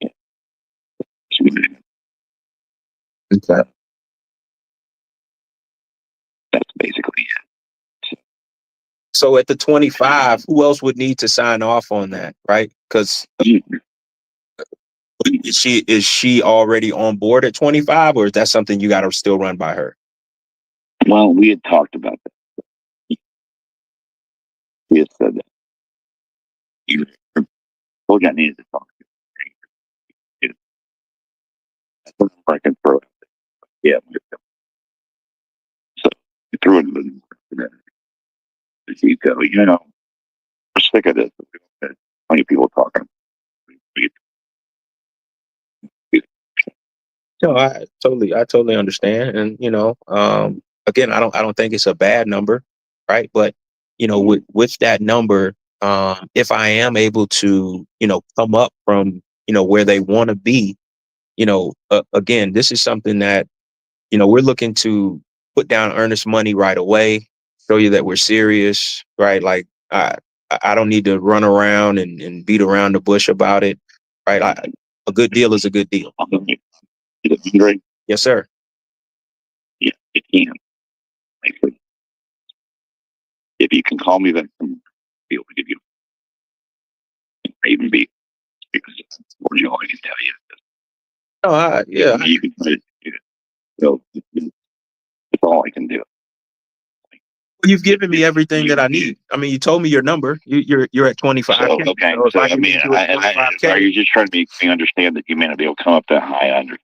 yeah. So Okay. that's basically So at the 25, who else would need to sign off on that, right? Because it. is she already on board at 25, or is that something you got to still run by her? Well, we had talked about that. We had said that. You told you I needed to talk to you. That's what I can throw it. Yeah. So you threw it in the you go, you know, we're sick of this. Plenty of people talking. No, I totally understand. And, again, I don't think it's a bad number, right? But, with that number, if I am able to, come up from, where they want to be, again, this is something that, we're looking to put down earnest money right away, show you that we're serious, right? Like, I don't need to run around and beat around the bush about it, right? A good deal is a good deal. Great. Yes, sir. Yeah, it can. Like, if you can call me, then I'll be able to give you, even be, because or you know, I can tell you. Oh, yeah. You can put it. So it's all I can do. You've given me everything that I need. I mean, you told me your number. You're at 25. So, okay. So if So, I I can mean, get you at 25K, are you just trying to make me understand that you may not be able to come up that high? I understand.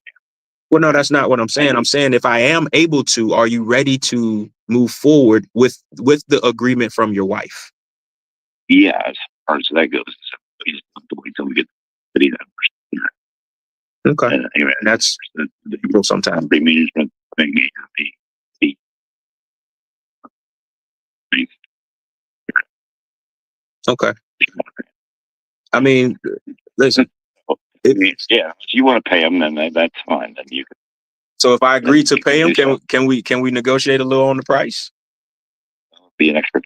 well, no, that's not what I'm saying. I'm saying if I am able to, are you ready to move forward with the agreement from your wife? Yeah, as far as that goes, we just have to wait till we get the city numbers. Okay. And anyway, And that's the April sometime. property management thing. Okay. I mean, listen. Yeah, if you want to pay them, then that's fine. Then you can So if I agree to you pay can him, do so. can we negotiate a little on the price? Be an extra.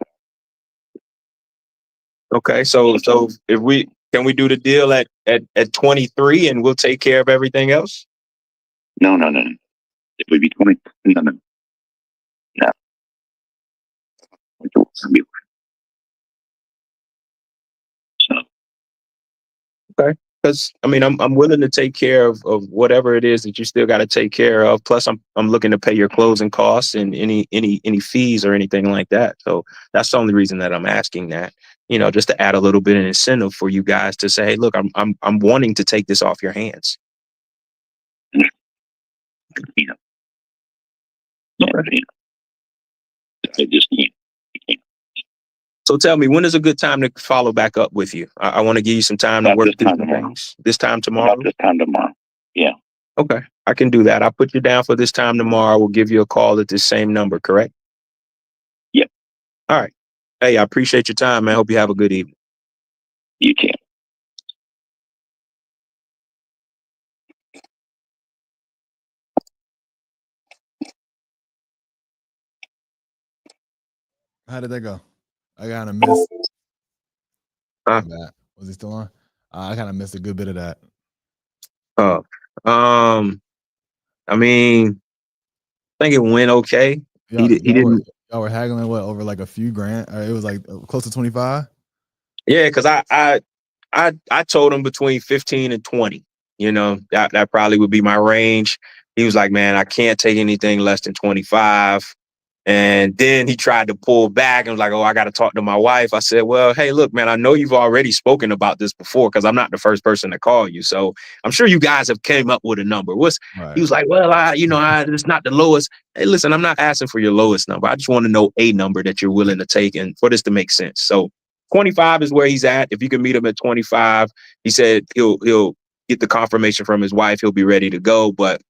Okay. So if we can we do the deal at 23 and we'll take care of everything else? No. It would be 20. No. So, Okay. Because I mean, I'm willing to take care of whatever it is that you still got to take care of. Plus, I'm looking to pay your closing costs and any fees or anything like that. So that's the only reason that I'm asking that. Just to add a little bit of incentive for you guys to say, hey, look, I'm wanting to take this off your hands. you know, Okay. I just can't. So tell me, when is a good time to follow back up with you? I want to give you some time to About work this through time some tomorrow. things. This time tomorrow? About this time tomorrow. Yeah. Okay, I can do that. I'll put you down for this time tomorrow. We'll give you a call at this same number, correct? Yep. All right. Hey, I appreciate your time, man. Hope you have a good evening. You can. How did that go? I kind of missed. Huh? My bad. Was he still on? I kind of missed a good bit of that. Oh, I mean, I think it went okay. Y'all, He y'all, were, didn't. y'all were haggling what over like a few grand? It was like close to 25. Yeah, because I told him between 15 and 20. That probably would be my range. He was like, man, I can't take anything less than 25. And then he tried to pull back and was like, oh, I got to talk to my wife. I said, well, hey, look, man, I know you've already spoken about this before because I'm not the first person to call you. So I'm sure you guys have came up with a number. Right. He was like, well, it's not the lowest. Hey, listen, I'm not asking for your lowest number. I just want to know a number that you're willing to take and for this to make sense. So 25 is where he's at. If you can meet him at 25, he said he'll get the confirmation from his wife. He'll be ready to go, but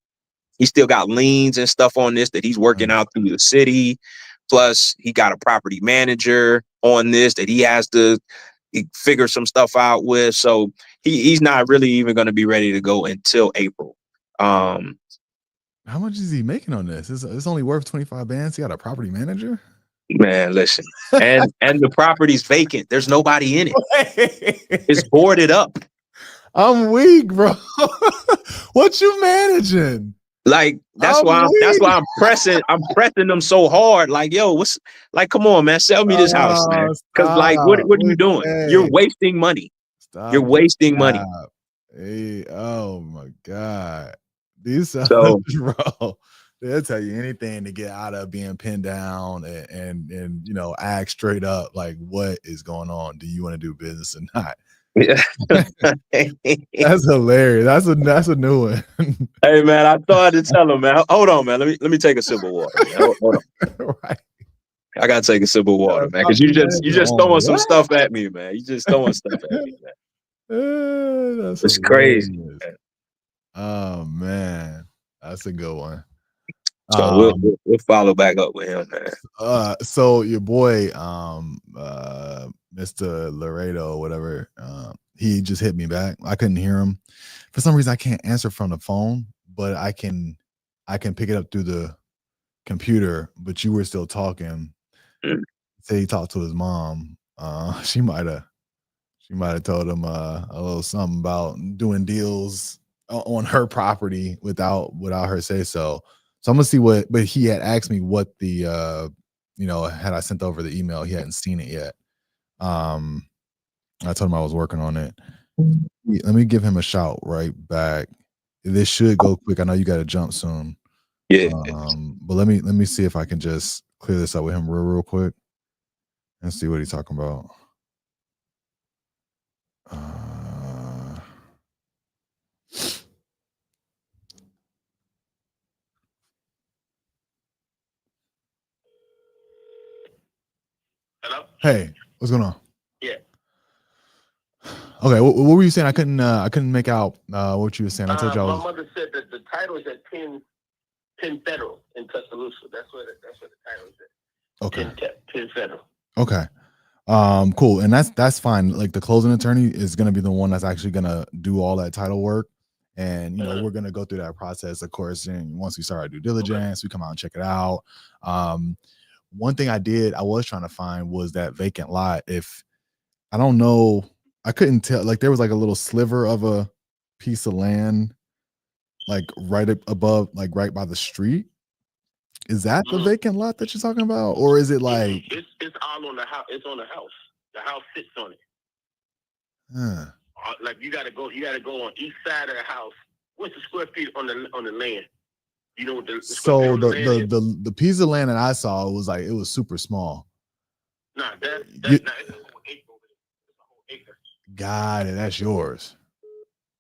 he still got liens and stuff on this that he's working out through the city. Plus, he got a property manager on this that he has to figure some stuff out with. So he's not really even going to be ready to go until April. How much is he making on this? It's only worth 25 bands. He got a property manager. Man, listen, and the property's vacant. There's nobody in it. It's boarded up. I'm weak, bro. What you managing? Like that's why I'm pressing them so hard. Like, yo, what's like? Come on, man, sell me this house, man. Because like, what are you doing? You're wasting money. You're wasting money. Hey, oh my God, these sellers, So, bro. They'll tell you anything to get out of being pinned down and you know, act straight up like what is going on. Do you want to do business or not? yeah. That's hilarious. That's a new one. Hey man, I thought to tell him, man. Hold on, man. Let me take a sip of water. Man. Hold on. Right. I gotta take a sip of water, man. Because you just throwing some stuff at me, man. You just throwing stuff at me, man. That's It's crazy. hilarious. Oh man, that's a good one. So we'll follow back up with him, man. So your boy, Mr. Laredo, whatever, he just hit me back. I couldn't hear him. For some reason, I can't answer from the phone, but I can pick it up through the computer. But you were still talking. Say he talked to his mom. She might have told him a little something about doing deals on her property without her say so. So I'm gonna see but he had asked me what the you know, had I sent over the email, he hadn't seen it yet. I told him I was working on it. Let me give him a shout right back. This should go quick. I know you got to jump soon. Yeah. But let me see if I can just clear this up with him real quick and see what he's talking about. Hello? Hey, what's going on? Yeah. Okay, what were you saying? I couldn't make out what you were saying. I told you I was. My mother said that the title is at Penn Federal in Tuscaloosa. That's where the title is at. Okay. Penn Federal. Okay. Cool. And that's fine. Like the closing attorney is gonna be the one that's actually gonna do all that title work. And you know, we're gonna go through that process, of course. And once we start our due diligence, we come out and check it out. One thing I was trying to find was that vacant lot. If I don't know, I couldn't tell. Like there was like a little sliver of a piece of land, like right above, like right by the street. Is that the vacant lot that you're talking about, or is it like it's all on the house? It's on the house. The house sits on it. Like you gotta go on each side of the house. What's the square feet on the land? You know what the piece of land that I saw was like it was super small. Nah, that's not. It's a whole acre. Got it. That's yours.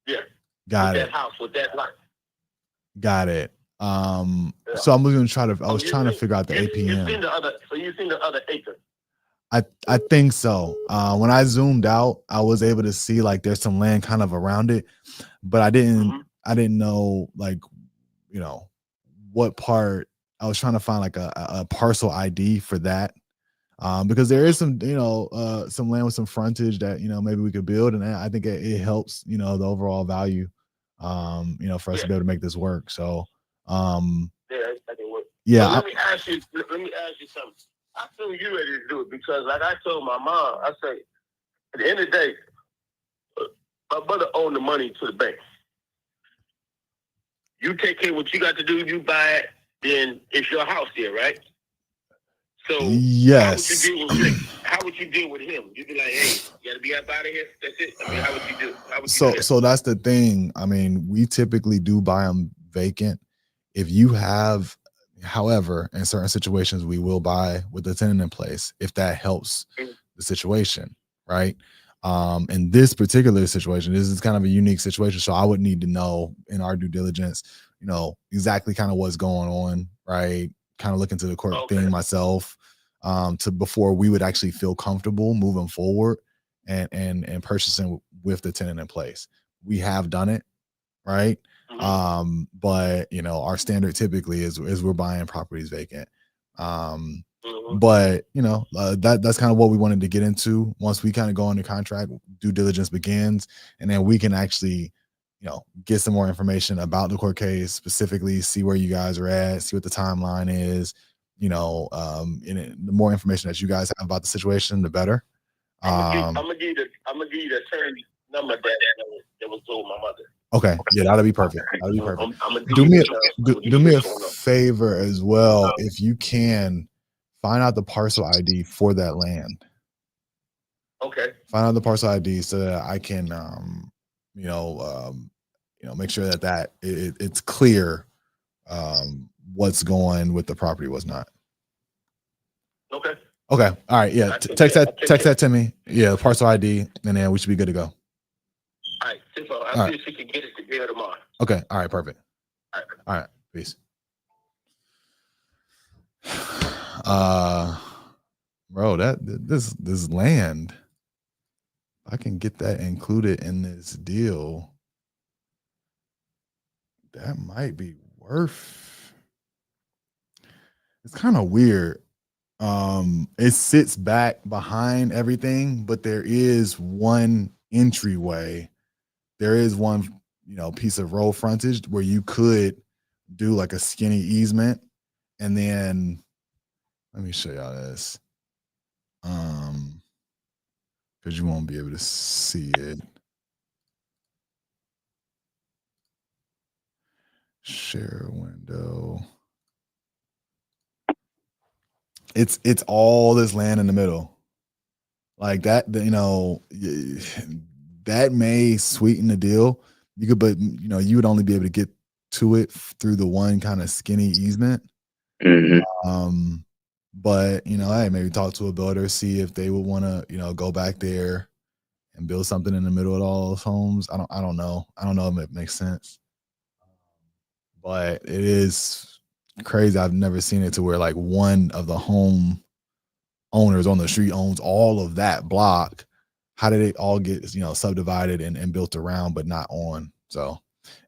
Yeah. Got with it. That house with that lot. Got it. So I'm gonna try to. I was trying to figure out the APM. You've seen the other acre. I think so. When I zoomed out, I was able to see like there's some land kind of around it, but I didn't know like, you know, what part. I was trying to find like a parcel ID for that, because there is some, you know, some land with some frontage that, you know, maybe we could build, and I think it helps, you know, the overall value, you know, for us to be able to make this work. So, yeah, that can work. yeah. So let me ask you something. I feel you ready to do it because, like I told my mom, I say, at the end of the day, my brother owned the money to the bank. You take care of what you got to do, you buy it, then it's your house there, right? So yes. How would you deal with him? You'd be like, hey, you gotta be up out of here. That's it. I mean, how would you do? So that's the thing. I mean, we typically do buy them vacant. If you have, however, in certain situations, we will buy with the tenant in place if that helps the situation, right? In this particular situation, this is kind of a unique situation. So I would need to know in our due diligence, you know, exactly kind of what's going on, right? Kind of look into the court thing myself, to before we would actually feel comfortable moving forward and purchasing with the tenant in place. We have done it, right? But you know, our standard typically is we're buying properties vacant. But you know, that's kind of what we wanted to get into. Once we kind of go under contract, due diligence begins, and then we can actually, get some more information about the court case, specifically see where you guys are at, see what the timeline is. The more information that you guys have about the situation, the better. I'm gonna give you the attorney number that was told my mother. Okay, yeah, that'll be perfect. That'll be perfect. I'm gonna Do me do me a favor as well, if you can find out the parcel ID for that land. Okay. Find out the parcel ID so that I can, make sure that it's clear what's going with the property, what's not. Okay. Okay. All right. Yeah. Text that to me. Yeah. Parcel ID, and then we should be good to go. All right. Simple. I'll see if she can get it today or tomorrow. Okay. All right. Perfect. All right. Peace. Bro, this land, I can get that included in this deal. That might be worth. It's kind of weird. It sits back behind everything, but there is one entryway. There is one, piece of road frontage where you could do like a skinny easement. And then let me show y'all this. Because you won't be able to see it. Share window. It's all this land in the middle. Like that, that may sweeten the deal. You could, but you would only be able to get to it through the one kind of skinny easement. Mm-hmm. But hey, maybe talk to a builder, see if they would want to, go back there and build something in the middle of all those homes. I don't know. I don't know if it makes sense. But it is crazy. I've never seen it to where like one of the home owners on the street owns all of that block. How did it all get subdivided and built around but not on? So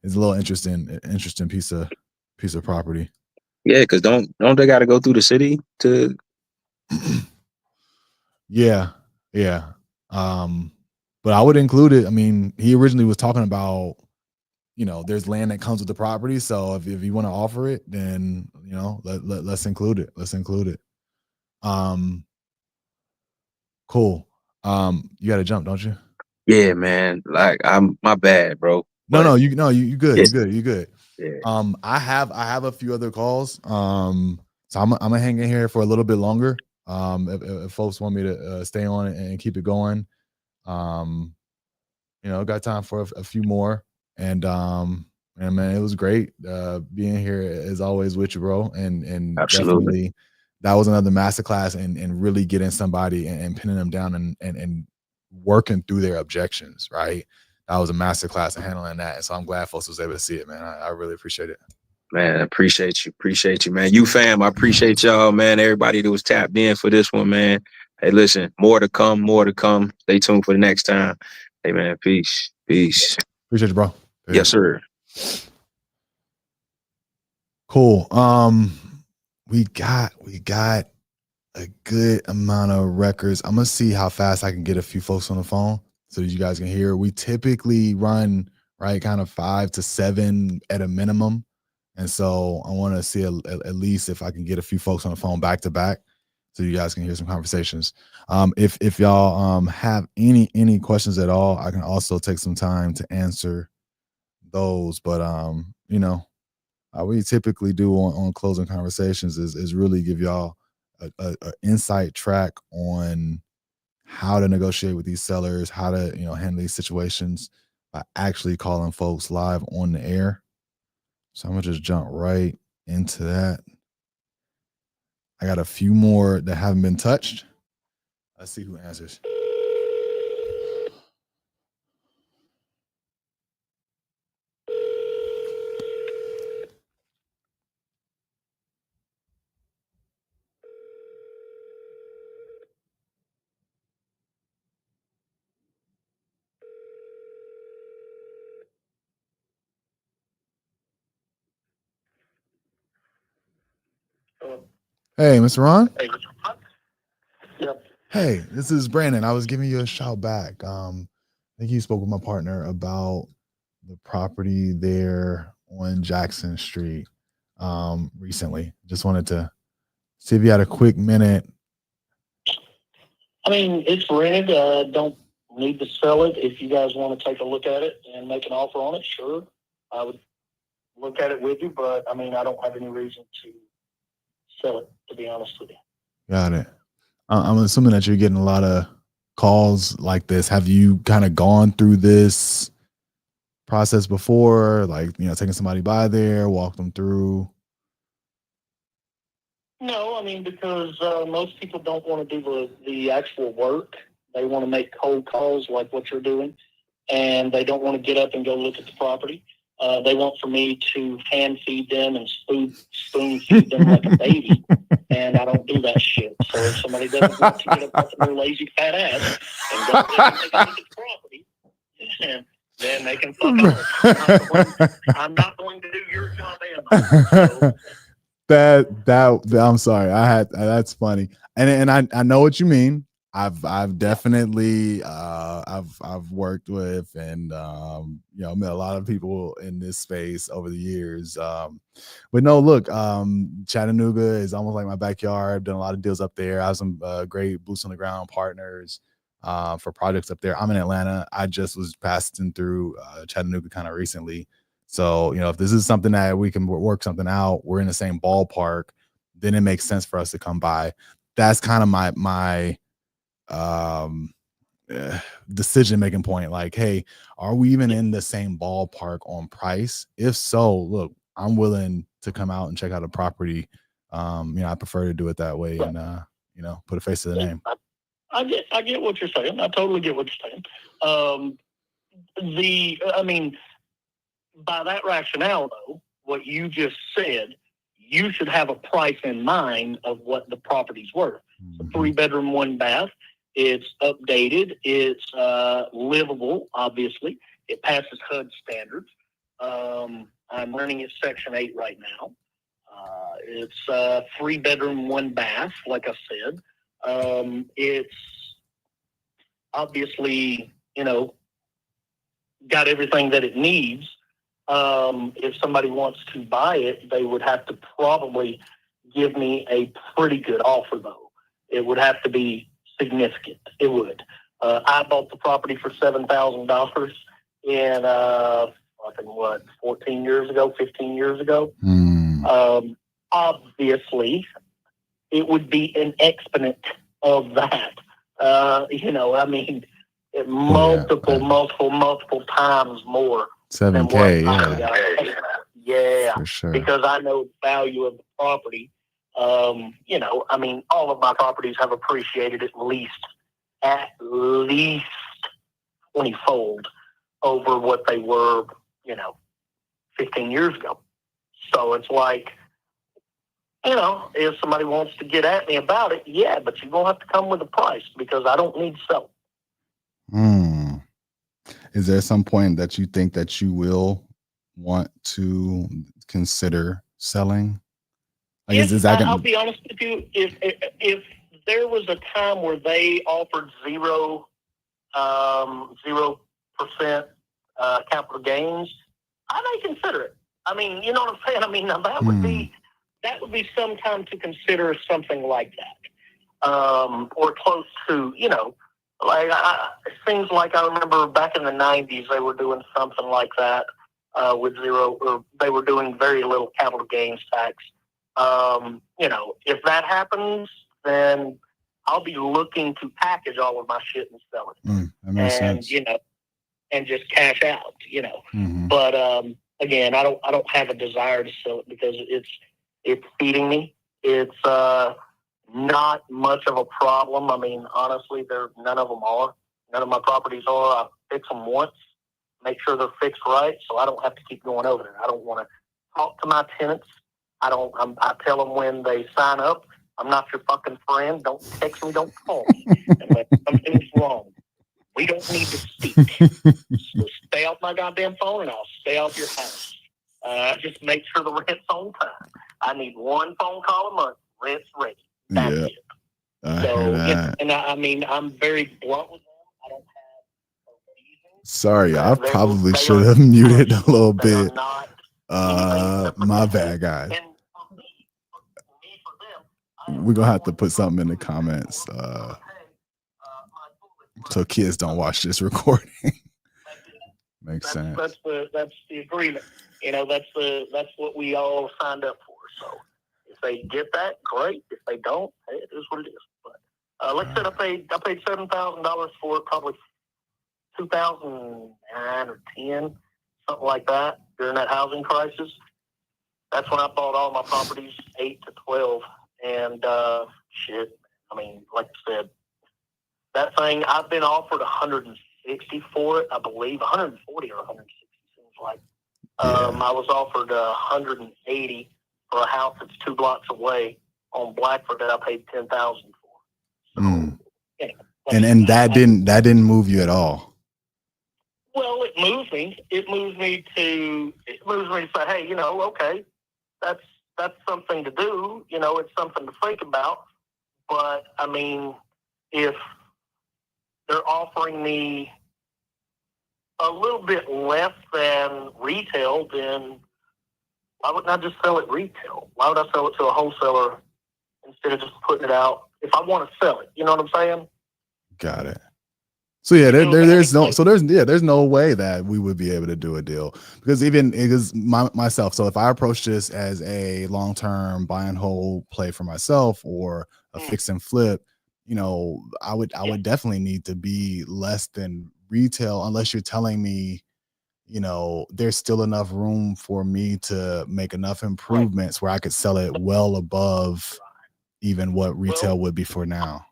it's a little interesting piece of property. Yeah, because don't they got to go through the city to? Yeah. But I would include it. I mean, he originally was talking about, there's land that comes with the property. So if you want to offer it, then let's include it. Cool. You got to jump, don't you? Yeah, man. Like my bad, bro. No, you good. Yeah. You good. Yeah. I have a few other calls. So I'm gonna hang in here for a little bit longer. If folks want me to stay on and keep it going, got time for a few more. And man, it was great being here as always with you, bro. And Absolutely. Definitely that was another masterclass and really getting somebody and pinning them down and working through their objections, right? That was a masterclass in handling that. And so I'm glad folks was able to see it, man. I really appreciate it. Man, appreciate you, man. You fam, I appreciate y'all, man. Everybody that was tapped in for this one, man. Hey, listen, more to come. Stay tuned for the next time. Hey, man, peace. Appreciate you, bro. Peace. Yes, sir. Cool. We got a good amount of records. I'm gonna see how fast I can get a few folks on the phone so that you guys can hear. We typically run kind of 5 to 7 at a minimum, and so I want to see at least if I can get a few folks on the phone back to back so you guys can hear some conversations. If y'all have any questions at all, I can also take some time to answer those. But we typically do on closing conversations is really give y'all a insight track on how to negotiate with these sellers, how to handle these situations by actually calling folks live on the air. So I'm gonna just jump right into that. I got a few more that haven't been touched. Let's see who answers. Hey, Mr. Ron. Hey. Yep. Hey, this is Brandon. I was giving you a shout back. I think you spoke with my partner about the property there on Jackson Street recently. Just wanted to see if you had a quick minute. I mean, it's rented. Don't need to sell it. If you guys want to take a look at it and make an offer on it, sure, I would look at it with you. But I mean, I don't have any reason to sell it, to be honest with you. Got it. I'm assuming that you're getting a lot of calls like this. Have you kind of gone through this process before, like, you know, taking somebody by there, walk them through? No, I mean, because most people don't want to do the actual work. They want to make cold calls like what you're doing, and they don't want to get up and go look at the property. They want for me to hand feed them and spoon feed them like a baby, and I don't do that shit. So if somebody doesn't want to get up off their lazy fat ass and go look at the property, then they can fuck off. I'm not going to do your job and mine. So, that I'm sorry. That's funny. And I know what you mean. I've definitely I've worked with and you know, met a lot of people in this space over the years. But no, look, Chattanooga is almost like my backyard. I've done a lot of deals up there. I have some great boots on the ground partners for projects up there. I'm in Atlanta. I just was passing through Chattanooga kind of recently. So, you know, if this is something that we can work something out, we're in the same ballpark, then it makes sense for us to come by. That's kind of my decision making point. Like, hey, are we even in the same ballpark on price? If so, look, I'm willing to come out and check out a property. You know, I prefer to do it that way and you know, put a face to the name. I get what you're saying. I totally get what you're saying. I mean, by that rationale, though, what you just said, you should have a price in mind of what the property's worth. It's a 3-bedroom, 1 bath. It's updated. It's livable, obviously. It passes HUD standards. I'm running it Section 8 right now. It's 3-bedroom, 1 bath, like I said. It's obviously, you know, got everything that it needs. If somebody wants to buy it, they would have to probably give me a pretty good offer, though. It would have to be significant. It would. I bought the property for $7,000 in, 14 years ago, 15 years ago. Obviously, it would be an exponent of that. You know, I mean, multiple times more. 7K, yeah. Yeah, for sure. Because I know the value of the property. You know, I mean, all of my properties have appreciated at least 20-fold over what they were, you know, 15 years ago. So it's like, you know, if somebody wants to get at me about it, yeah, but you're going to have to come with a price because I don't need to sell. Is there some point that you think that you will want to consider selling? Like, is that I'll be honest with you. If there was a time where they offered 0% capital gains, I may consider it. I mean, you know what I'm saying? I mean, now that would be some time to consider something like that, or close to, you know, like it seems like I remember back in the 90s they were doing something like that with 0, or they were doing very little capital gains tax. You know, if that happens, then I'll be looking to package all of my shit and sell it, that makes sense. You know, and just cash out. You know, Mm-hmm. but again, I don't have a desire to sell it because it's feeding me. It's not much of a problem. I mean, honestly, none of them are. None of my properties are. I fix them once, make sure they're fixed right, so I don't have to keep going over there. I don't want to talk to my tenants. I tell them when they sign up, I'm not your fucking friend. Don't text me. Don't call me. And when something's wrong, we don't need to speak. So stay off my goddamn phone, and I'll stay off your house. Just make sure the rent's on time. I need 1 phone call a month. Rent's ready. That's it. I hear that. And I mean, I'm very blunt with them. I don't have a reason Sorry, I They- probably they should are have muted a little They are bit. not anything to My protect. bad, guys. And for me, for them, I am We're gonna have to someone put something in the who- comments hey, my bullet so kids don't watch this recording. Makes That's sense. that's the agreement. You know, that's what we all signed up for. So if they get that, great. If they don't, hey, it is what it is. But like I said, I paid $7,000 for it, probably 2009 or 10, something like that, during that housing crisis. That's when I bought all my properties, 8 to 12, and shit. I mean, like I said, that thing I've been offered 160 for it, I believe 140 or 160 seems like. I was offered 180 for a house that's 2 blocks away on Blackford that I paid $10,000 for. So, you know, And that didn't move you at all. Well, it moves me. It moves me to say, hey, you know, okay, that's something to do. You know, it's something to think about. But I mean, if they're offering me a little bit less than retail, then why wouldn't I just sell it retail? Why would I sell it to a wholesaler instead of just putting it out if I want to sell it? You know what I'm saying? Got it. So yeah, there's no way that we would be able to do a deal because myself. So if I approach this as a long-term buy and hold play for myself or a fix and flip, you know, I would definitely need to be less than retail unless you're telling me, you know, there's still enough room for me to make enough improvements where I could sell it well above even what retail would be for now.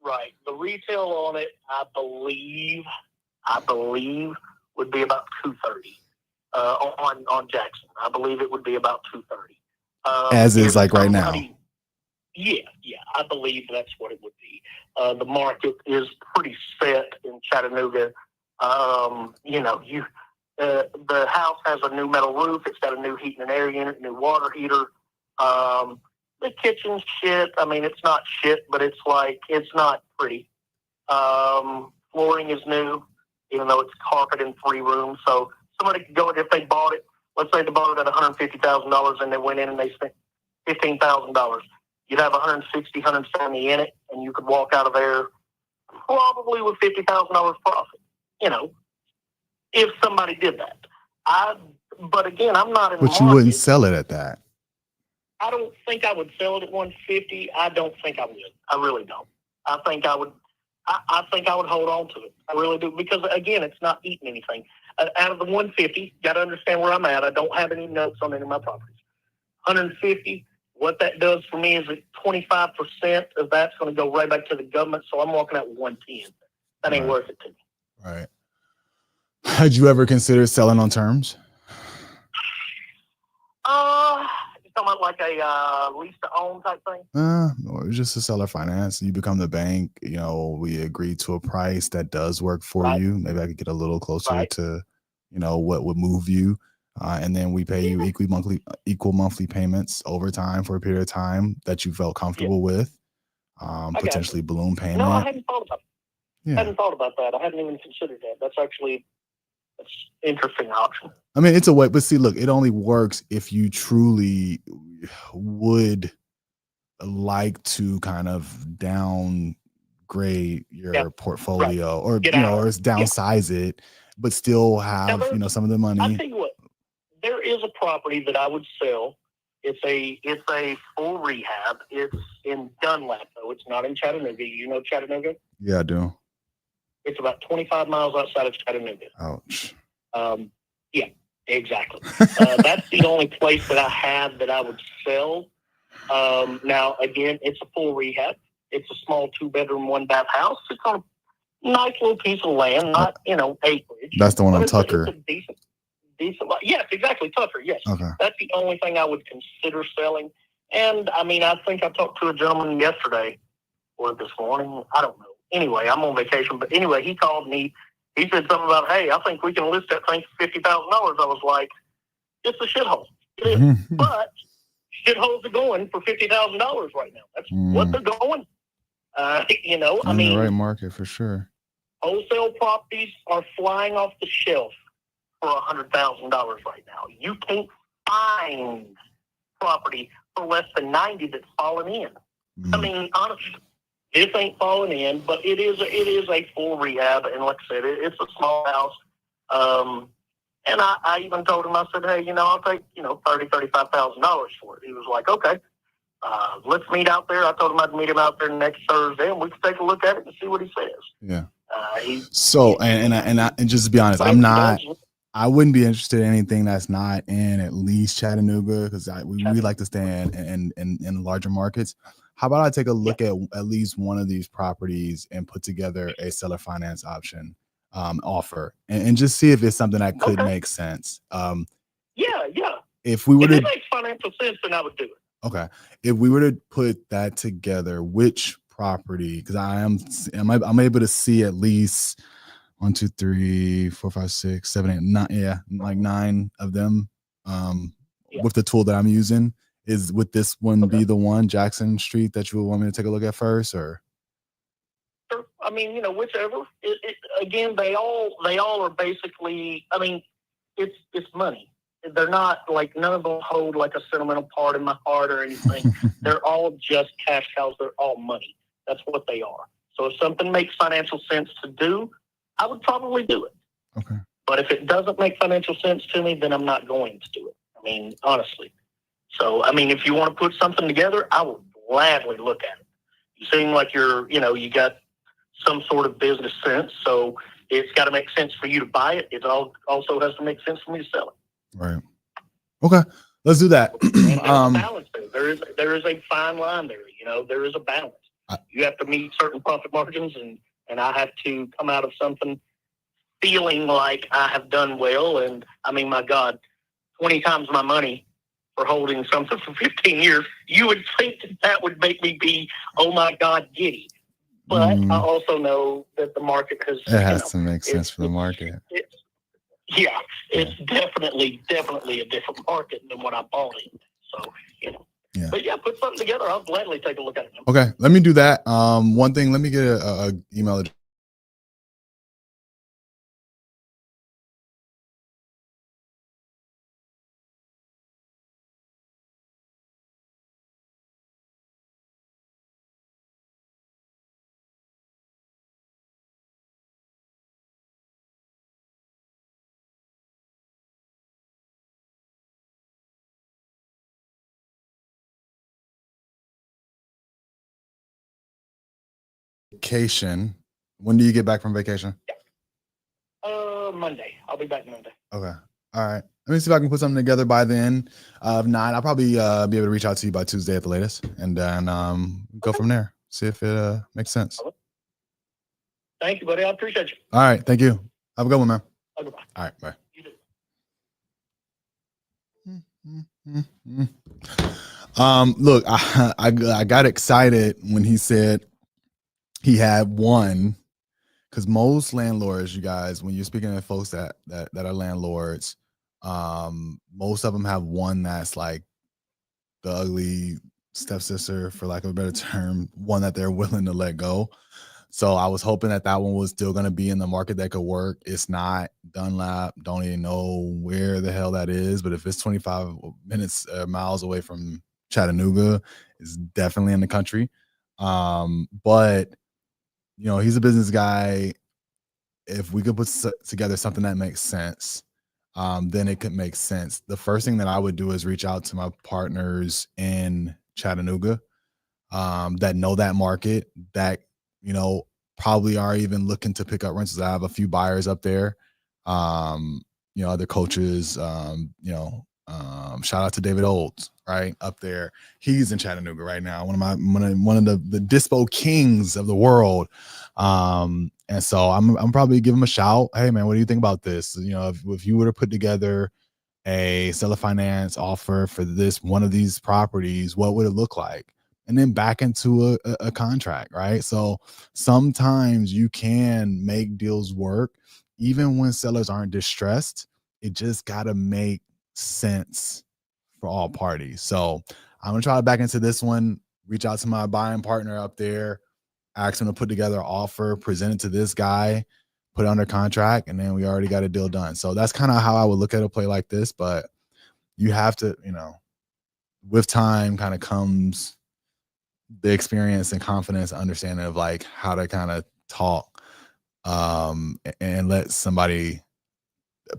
Right. The retail on it, I believe would be about 230. On Jackson, I believe it would be about 230. As is like right now. Yeah, I believe that's what it would be. The market is pretty set in Chattanooga. You know, the house has a new metal roof. It's got a new heating and air unit, new water heater. The kitchen's shit. I mean, it's not shit, but it's not pretty. Flooring is new, even though it's carpet in 3 rooms. So somebody could go, if they bought it, let's say they bought it at $150,000 and they went in and they spent $15,000. You'd have 160, 170 in it, and you could walk out of there probably with $50,000 profit. You know, if somebody did that. But again, I'm not in the market. But you wouldn't sell it at that. I don't think I would sell it at 150. I don't think I would. I really don't. I think I would. I think I would hold on to it. I really do, because again, it's not eating anything. Out of the 150, got to understand where I'm at. I don't have any notes on any of my properties. 150. What that does for me is that 25% of that's going to go right back to the government. So I'm walking out with 110. That ain't worth it to me. Right. Had you ever considered selling on terms? You talking about like a lease to own type thing? Or just a seller finance. You become the bank. You know, we agree to a price that does work for you. Maybe I could get a little closer to, you know, what would move you. And then we pay you equal monthly payments over time for a period of time that you felt comfortable with. Potentially balloon payment. No, I hadn't thought about it. I hadn't thought about that. I hadn't even considered that. That's interesting option. I mean, it's a way, but see, look, it only works if you truly would like to kind of downgrade your portfolio or, you know, or downsize it, but still have, you know, some of the money. I'll tell you what, there is a property that I would sell. It's a full rehab. It's in Dunlap, though. It's not in Chattanooga. You know Chattanooga? Yeah, I do. It's about 25 miles outside of Chattanooga. Ouch. Yeah, exactly. That's the only place that I have that I would sell. Now, again, it's a full rehab. It's a small 2-bedroom, 1-bath house. It's on a nice little piece of land, not, you know, acreage. That's the one on Tucker. It's a decent. Yes, exactly, Tucker. Yes, okay. That's the only thing I would consider selling. And I mean, I think I talked to a gentleman yesterday or this morning. I don't know. Anyway, I'm on vacation, but anyway, he called me. He said something about, hey, I think we can list that thing for $50,000. I was like, it's a shithole. It is. But shitholes are going for $50,000 right now. That's what they're going. You know, I mean, the right market for sure. Wholesale properties are flying off the shelf for $100,000 right now. You can't find property for less than 90 that's fallen in. I mean, honestly, this ain't falling in, but it is a full rehab, and like I said, it's a small house. And I even told him, I said, hey, I'll take $35,000 for it. He was like, okay, let's meet out there. I told him I'd meet him out there next Thursday, and we can take a look at it and see what he says. Yeah. So and just to be honest, I wouldn't be interested in anything that's not in at least Chattanooga, because we like to stay in larger markets. How about I take a look at least one of these properties and put together a seller finance option offer and just see if it's something that could make sense. If we were if it makes financial sense, then I would do it. Okay. If we were to put that together, which property, because I'm able to see at least 1, 2, 3, 4, 5, 6, 7, 8, 9, like 9 of them with the tool that I'm using. Would this one be the one, Jackson Street, that you would want me to take a look at first, or? I mean, whichever. Again, they all are basically. I mean, it's money. They're not like, none of them hold like a sentimental part in my heart or anything. They're all just cash cows. They're all money. That's what they are. So if something makes financial sense to do, I would probably do it. Okay. But if it doesn't make financial sense to me, then I'm not going to do it. I mean, honestly. So, I mean, if you want to put something together, I will gladly look at it. You seem like you got some sort of business sense, so it's got to make sense for you to buy it. It also has to make sense for me to sell it. Right. Okay. Let's do that. There's a balance there. There is a fine line there. There is a balance. You have to meet certain profit margins, and I have to come out of something feeling like I have done well. And I mean, my God, 20 times my money for holding something for 15 years. You would think that would make me be, oh my God, giddy. But I also know that the market has. It has to make sense for the market. It's definitely a different market than what I bought in. So, Yeah. But put something together. I'll gladly take a look at it. Okay, let me do that. One thing, let me get a email address. Vacation. When do you get back from vacation? Monday. I'll be back Monday. Okay. All right. Let me see if I can put something together by then. If not, I'll probably be able to reach out to you by Tuesday at the latest, and then go from there. See if it makes sense. Thank you, buddy. I appreciate you. All right. Thank you. Have a good one, man. Okay, bye. All right. Bye. You too. Look, I got excited when he said he had one, because most landlords, you guys, when you're speaking to folks that are landlords, most of them have one that's like the ugly stepsister, for lack of a better term, one that they're willing to let go. So I was hoping that one was still going to be in the market that could work. It's not. Dunlap, don't even know where the hell that is, but if it's 25 minutes miles away from Chattanooga, it's definitely in the country. But he's a business guy. If we could put together something that makes sense, then it could make sense. The first thing that I would do is reach out to my partners in Chattanooga that know that market, that probably are even looking to pick up rentals. I have a few buyers up there, other coaches, shout out to David Olds, right up there. He's in Chattanooga right now. One of the dispo kings of the world. And so I'm probably give him a shout. Hey man, what do you think about this? If you were to put together a seller finance offer for one of these properties, what would it look like? And then back into a contract, right? So sometimes you can make deals work even when sellers aren't distressed. It just got to make sense for all parties. So I'm gonna try to back into this one, reach out to my buying partner up there, ask him to put together an offer, present it to this guy, put it under contract, and then we already got a deal done. So that's kind of how I would look at a play like this. But you have to, with time kind of comes the experience and confidence, understanding of like how to kind of talk and let somebody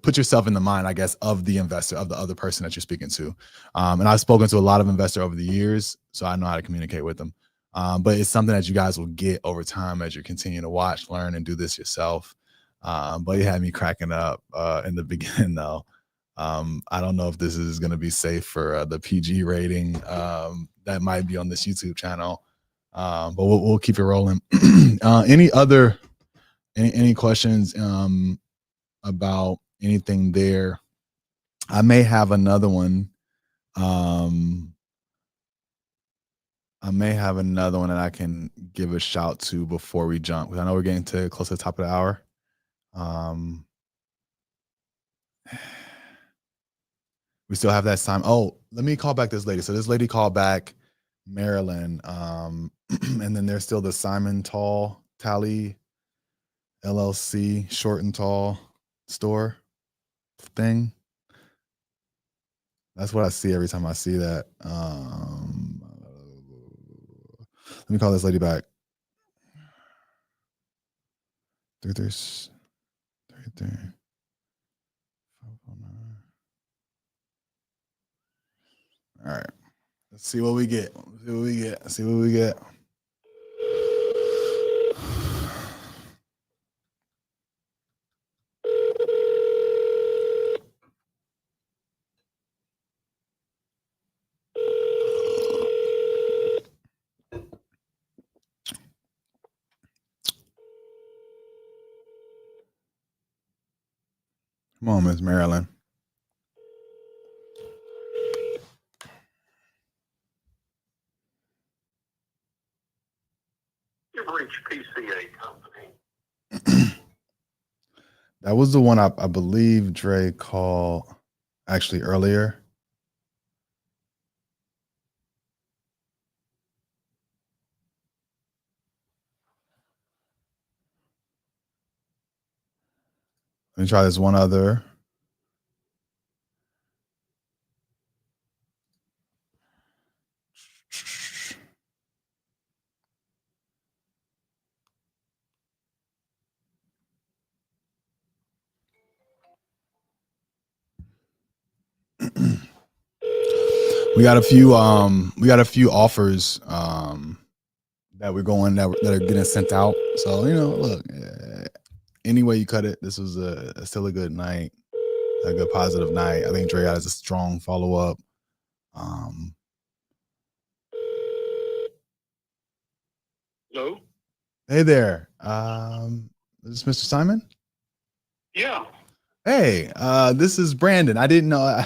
put yourself in the mind, I guess, of the investor, of the other person that you're speaking to. And I've spoken to a lot of investors over the years, so I know how to communicate with them. But it's something that you guys will get over time as you continue to watch, learn, and do this yourself. But it had me cracking up in the beginning, though. I don't know if this is going to be safe for the PG rating that might be on this YouTube channel, but we'll keep it rolling. Any questions about anything there? I may have another one. I may have another one that I can give a shout to before we jump, because I know we're getting to close to the top of the hour. We still have that time. Oh, let me call back this lady. So this lady called back Maryland. And then there's still the Simon Talley LLC, short and tall store thing. That's what I see every time I see that. Let me call this lady back. 33. All right. Let's see what we get. See what we get. Come on, Miss Marilyn. You've reached PCA Company. That was the one I believe Dre called actually earlier. Let me try this one other. We got a few offers that we're going that are getting sent out. So, look, any way you cut it, this was still a good night, a good positive night. I think Dre has a strong follow-up. Hello? Hey there. Is this Mr. Simon? Yeah. Hey, this is Brandon. I didn't know.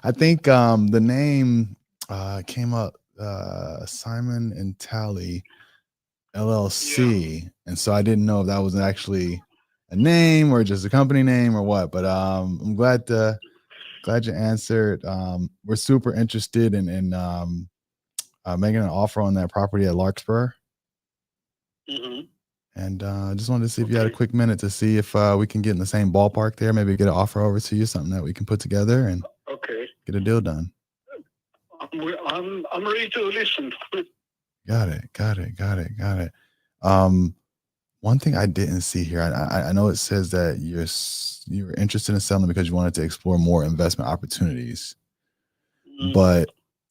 I think the name came up, Simon and Talley LLC, and so I didn't know if that was actually a name or just a company name or what. But I'm glad you answered. We're super interested in making an offer on that property at Larkspur. Mm-hmm. And just wanted to see if you had a quick minute to see if we can get in the same ballpark there, maybe get an offer over to you, something that we can put together and get a deal done. I'm ready to listen. Got it. One thing I didn't see here, I know it says that you were interested in selling because you wanted to explore more investment opportunities, but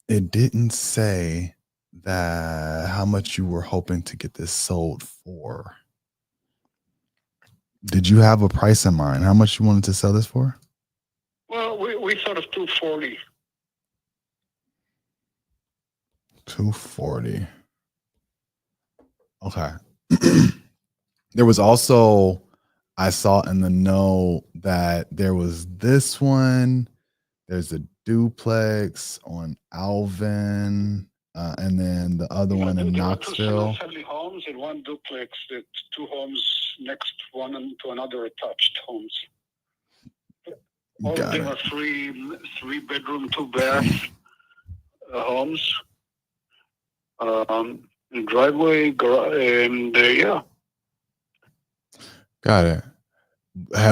it didn't say that how much you were hoping to get this sold for. Did you have a price in mind? How much you wanted to sell this for? Well, we thought of 240. 240. Okay. There was also, I saw in the note that there was this one. There's a duplex on Alvin, and then the other one in Knoxville. Two homes and one duplex. It's two homes next one to another attached homes. All of them are three bedroom, 2 bath homes. driveway, and yeah. Got it.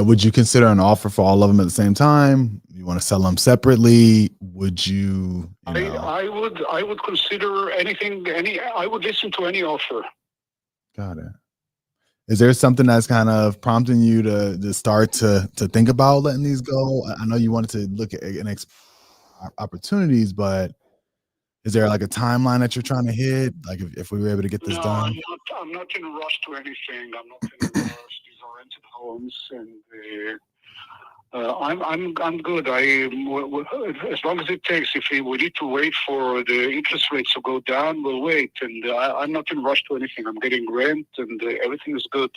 Would you consider an offer for all of them at the same time? You want to sell them separately? Would you? I would consider anything. I would listen to any offer. Got it. Is there something that's kind of prompting you to start to think about letting these go? I know you wanted to look at opportunities, but is there like a timeline that you're trying to hit? Like if we were able to get this done? I'm not in a rush to anything. I'm not in a rush. These are rented homes, and I'm good. As long as it takes. If we need to wait for the interest rates to go down, we'll wait. And I'm not in a rush to anything. I'm getting rent, and everything is good.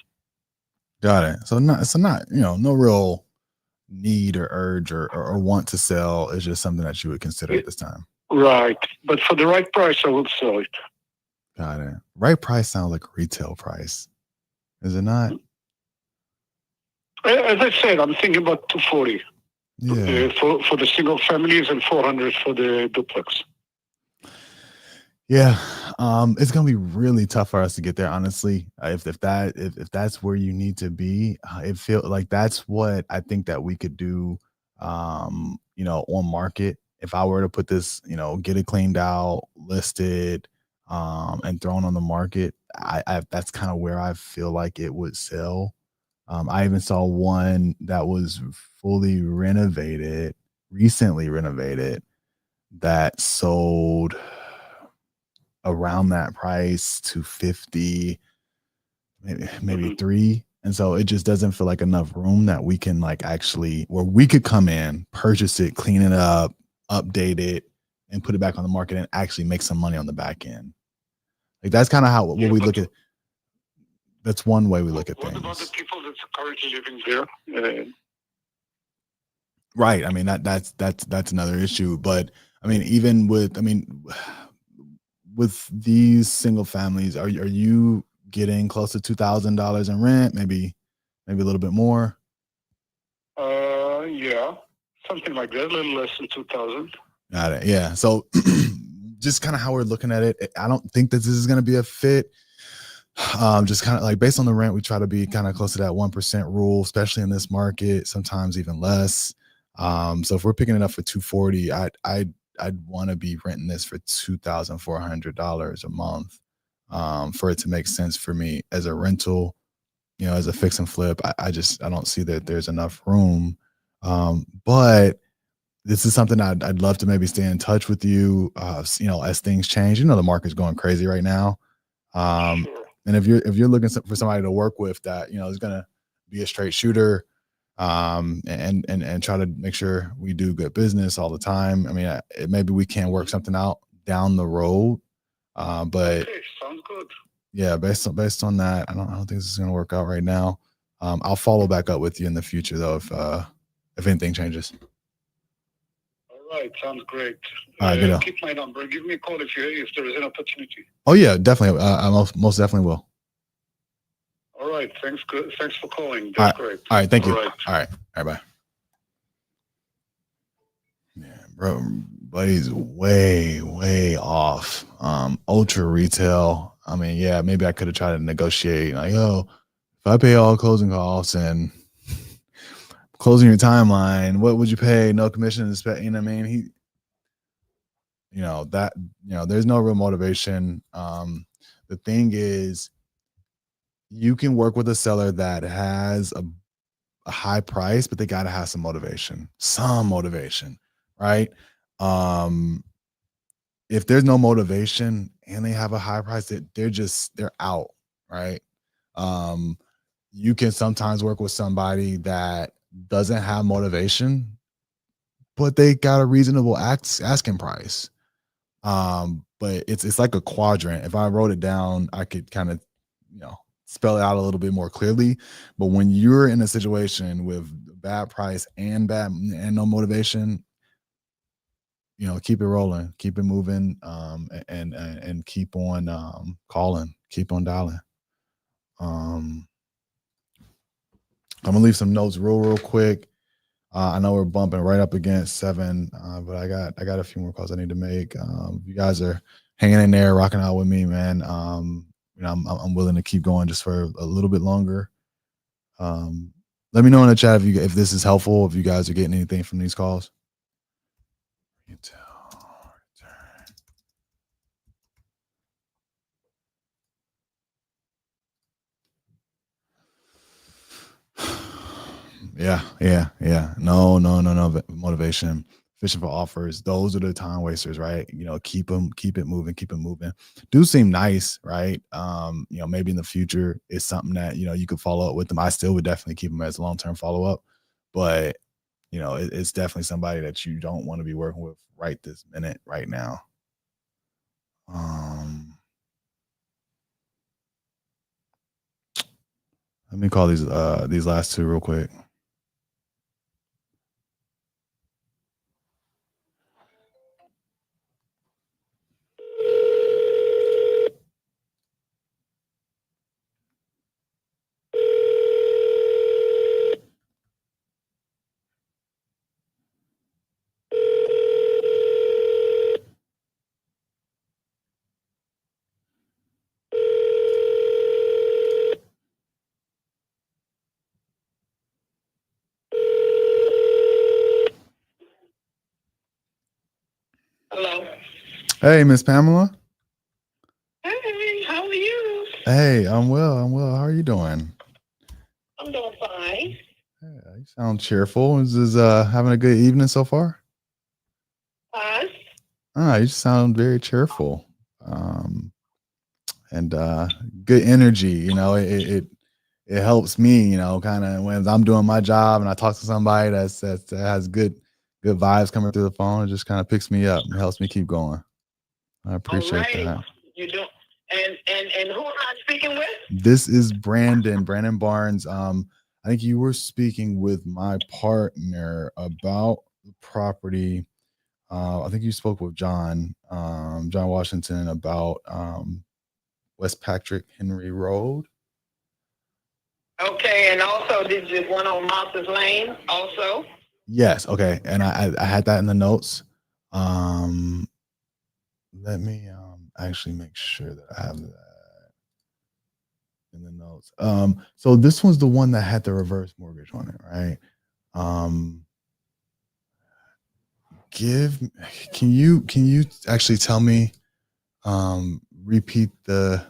Got it. So not no real need or urge or want to sell. It's just something that you would consider at this time. Right, but for the right price, I will sell it. Got it. Right price sounds like a retail price, is it not? As I said, I'm thinking about 240. Yeah. For the single families and 400 for the duplex. Yeah. It's gonna be really tough for us to get there, honestly. If that's where you need to be, it feels like that's what I think that we could do. On market. If I were to put this, get it cleaned out, listed, and thrown on the market, I that's kind of where I feel like it would sell. I even saw one that was fully renovated, recently renovated, that sold around that price, 250, maybe 3. And so it just doesn't feel like enough room that we can where we could come in, purchase it, clean it up, update it, and put it back on the market and actually make some money on the back end. Like that's kind of what we look at. That's one way we look at things. What about the people that's currently living there? Right. I mean that's another issue. But I mean, even with these single families, are you getting close to $2,000 in rent? Maybe a little bit more. Yeah, something like that. A little less than 2,000. Got it. Yeah. So just kind of how we're looking at it. I don't think that this is going to be a fit. Just kind of like based on the rent, we try to be kind of close to that 1% rule, especially in this market, sometimes even less. So if we're picking it up for 240, I'd want to be renting this for $2,400 a month, for it to make sense for me as a rental, as a fix and flip. I don't see that there's enough room. But this is something I'd love to maybe stay in touch with you, as things change. The market's going crazy right now. Sure. And if you're looking for somebody to work with that, is going to be a straight shooter, and try to make sure we do good business all the time. I mean, maybe we can work something out down the road. But okay, sounds good. Yeah, based on that, I don't think this is going to work out right now. I'll follow back up with you in the future though, if anything changes. All right, sounds great. All right, keep my number. Give me a call if there is an opportunity. Oh yeah, definitely. I most definitely will. All right, thanks for calling. That's great. All right, thank you. All right, bye. Yeah, bro, buddy's way off. Ultra retail. I mean, yeah, maybe I could have tried to negotiate. Like, if I pay all closing costs and closing your timeline, what would you pay? No commission. You know what I mean? There's no real motivation. The thing is, you can work with a seller that has a high price, but they got to have some motivation, right? If there's no motivation and they have a high price, they're out, right? You can sometimes work with somebody that doesn't have motivation, but they got a reasonable asking price. But it's like a quadrant. If I wrote it down, I could kind of, spell it out a little bit more clearly. But when you're in a situation with bad price and no motivation, keep it rolling, keep it moving, and keep on calling, keep on dialing. I'm gonna leave some notes real quick. I know we're bumping right up against 7, but I got a few more calls I need to make. You guys are hanging in there, rocking out with me, man. You know, I'm willing to keep going just for a little bit longer. Let me know in the chat if this is helpful, if you guys are getting anything from these calls. Yeah. No motivation. Fishing for offers. Those are the time wasters, right? You know, keep it moving. Do seem nice, right? You know, maybe in the future it's something that, you know, you could follow up with them. I still would definitely keep them as a long-term follow-up, but you know, it's definitely somebody that you don't want to be working with right this minute, right now. Let me call these last two real quick. Hello. Hey, Miss Pamela. Hey, how are you? Hey, I'm well. How are you doing? I'm doing fine. Yeah, you sound cheerful. Is this having a good evening so far? You sound very cheerful. And good energy, you know, it helps me, you know, kind of when I'm doing my job and I talk to somebody that has good vibes coming through the phone. It just kind of picks me up and helps me keep going. I appreciate that. You do. And who am I speaking with? This is Brandon Barnes. I think you were speaking with my partner about the property. I think you spoke with John Washington about West Patrick Henry Road. Okay, and also did you one on Martha's Lane also? Yes. Okay. And I had that in the notes. Let me actually make sure that I have that in the notes. So this one's the one that had the reverse mortgage on it, right? Can you actually tell me, repeat the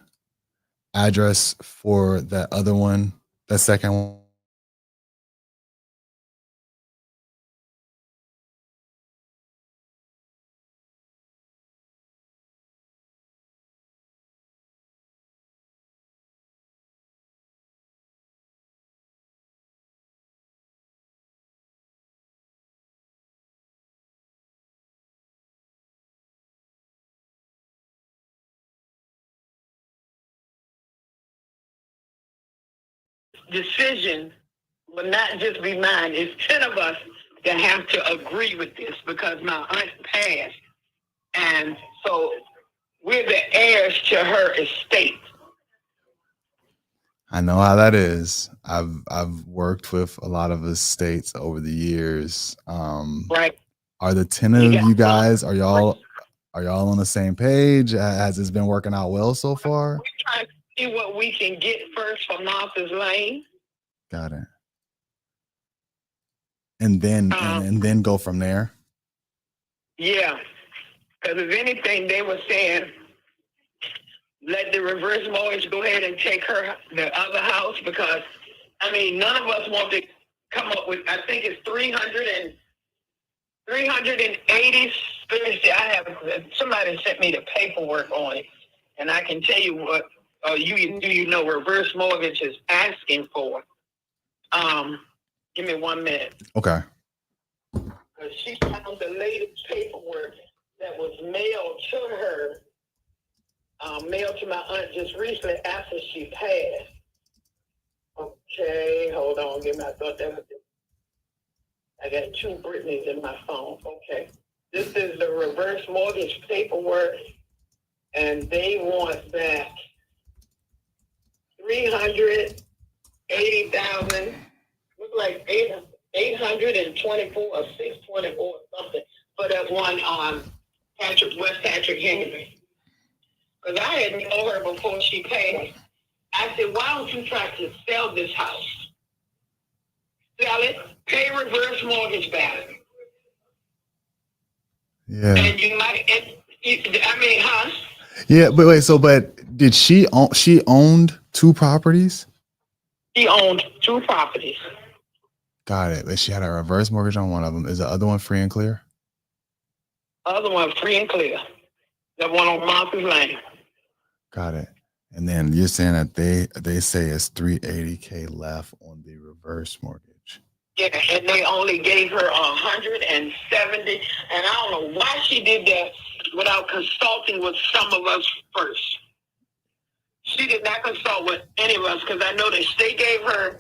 address for that other one, that second one? Decision will not just be mine. It's 10 of us that have to agree with this because my aunt passed. And so we're the heirs to her estate. I know how that is. I've worked with a lot of estates over the years. Right. Are the 10 of you guys, are y'all on the same page? Has this been working out well so far? We're trying to see what we can get first from Martha's Lane. Got it. And then and then go from there. Yeah. Because if anything, they were saying, let the reverse mortgage go ahead and take the other house because, I mean, none of us want to come up with, I think it's 380. Somebody sent me the paperwork on it, and I can tell you what reverse mortgage is asking for. Give me 1 minute. Okay. Because she found the latest paperwork that was mailed to her, mailed to my aunt just recently after she passed. Okay, hold on. I thought that was it. I got two Britneys in my phone. Okay. This is the reverse mortgage paperwork, and they want back $380,000. Look like 824 or 624 or something for that one on West Patrick Henry. because I had known her before she paid. I said, why don't you try to sell this house? Sell it, pay reverse mortgage back. Yeah. And you might, huh? Yeah, but wait, so but did she owned 2 properties? She owned 2 properties. Got it. But she had a reverse mortgage on one of them. Is the other one free and clear? Other one free and clear. The one on Martha's Lane. Got it. And then you're saying that they say it's $380K left on the reverse mortgage. Yeah, and they only gave her 170, and I don't know why she did that without consulting with some of us first. She did not consult with any of us because I know that they gave her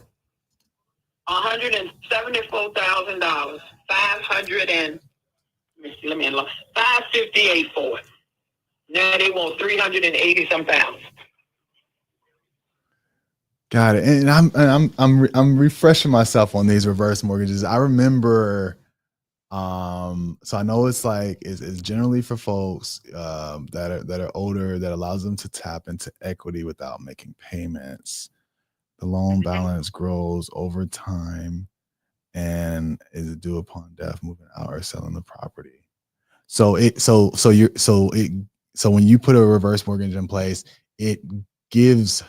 $174,000, 558 for it. Now they want 380 some thousand. Got it. And I'm refreshing myself on these reverse mortgages. I remember, so I know it's like it's generally for folks that are older, that allows them to tap into equity without making payments. The loan balance grows over time and is due upon death, moving out, or selling the property. So when you put a reverse mortgage in place, it gives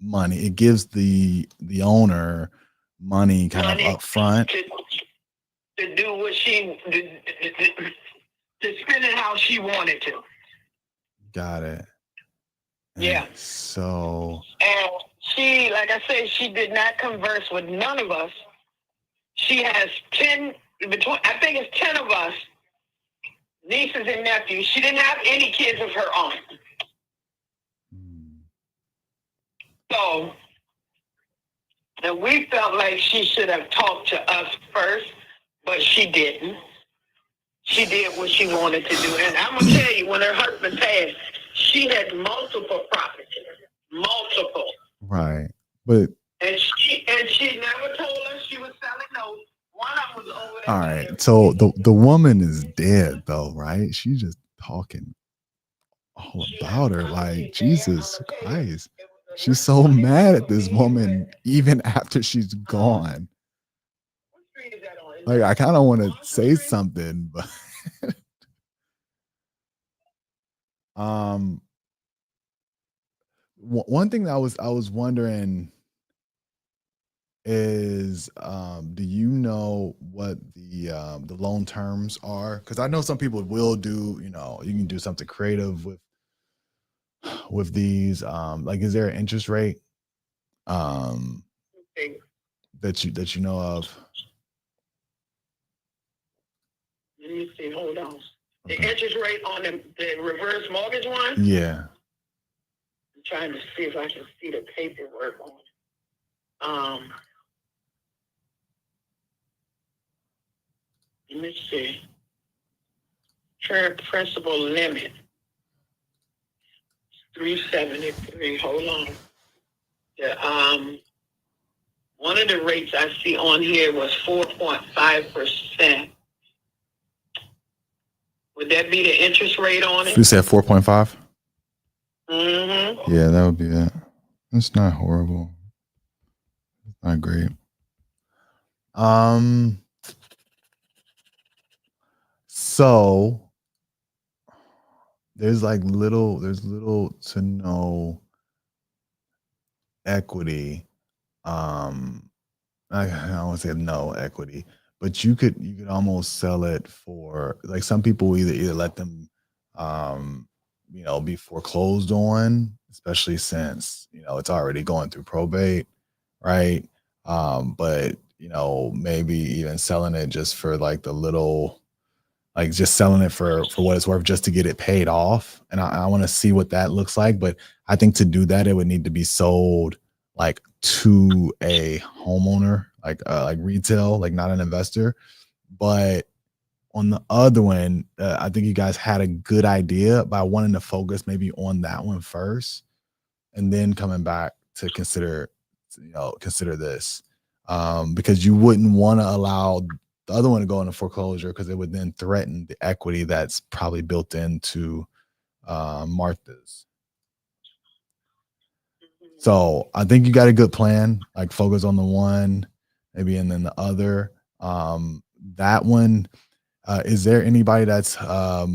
money. It gives the owner money kind of up front to do what she to spend it how she wanted to. Got it. Yeah. So and she, like I said, she did not converse with none of us. She has 10 between. I think it's 10 of us, nieces and nephews. She didn't have any kids of her own. So, and we felt like she should have talked to us first, but she didn't. She did what she wanted to do. And I'm going to tell you, when her husband passed, she had multiple properties. Multiple. right. But And she never told us she was selling those. One of them was over there. all right. So the woman is dead though, right? She's just talking all about her. Like, Jesus Christ. She's so mad at this woman even after she's gone. What street is that on? Like, I kind of want to say something, but one thing that I was wondering is, do you know what the loan terms are? Because I know some people will do, you can do something creative with these. Like, is there an interest rate that you know of? Let me see. Hold on. The interest rate on the reverse mortgage one? Yeah. I'm trying to see if I can see the paperwork on it. Let me see. Current principal limit. 373. Hold on. One of the rates I see on here was 4.5%. Would that be the interest rate on it? You said 4.5? Mm-hmm. Yeah, that would be it. It's not horrible. It's not great. So there's little to no equity. I don't want to say no equity, but you could almost sell it for, like, some people either let them be foreclosed on, especially since it's already going through probate, right? But maybe even selling it just for like the little, like just selling it for what it's worth, just to get it paid off. And I want to see what that looks like. But I think to do that, it would need to be sold like to a homeowner, like retail, like not an investor. But on the other one, I think you guys had a good idea by wanting to focus maybe on that one first, and then coming back to consider this, because you wouldn't want to allow the other one to go into foreclosure, because it would then threaten the equity that's probably built into Martha's. So I think you got a good plan, like focus on the one, maybe, and then the other. That one, is there anybody that's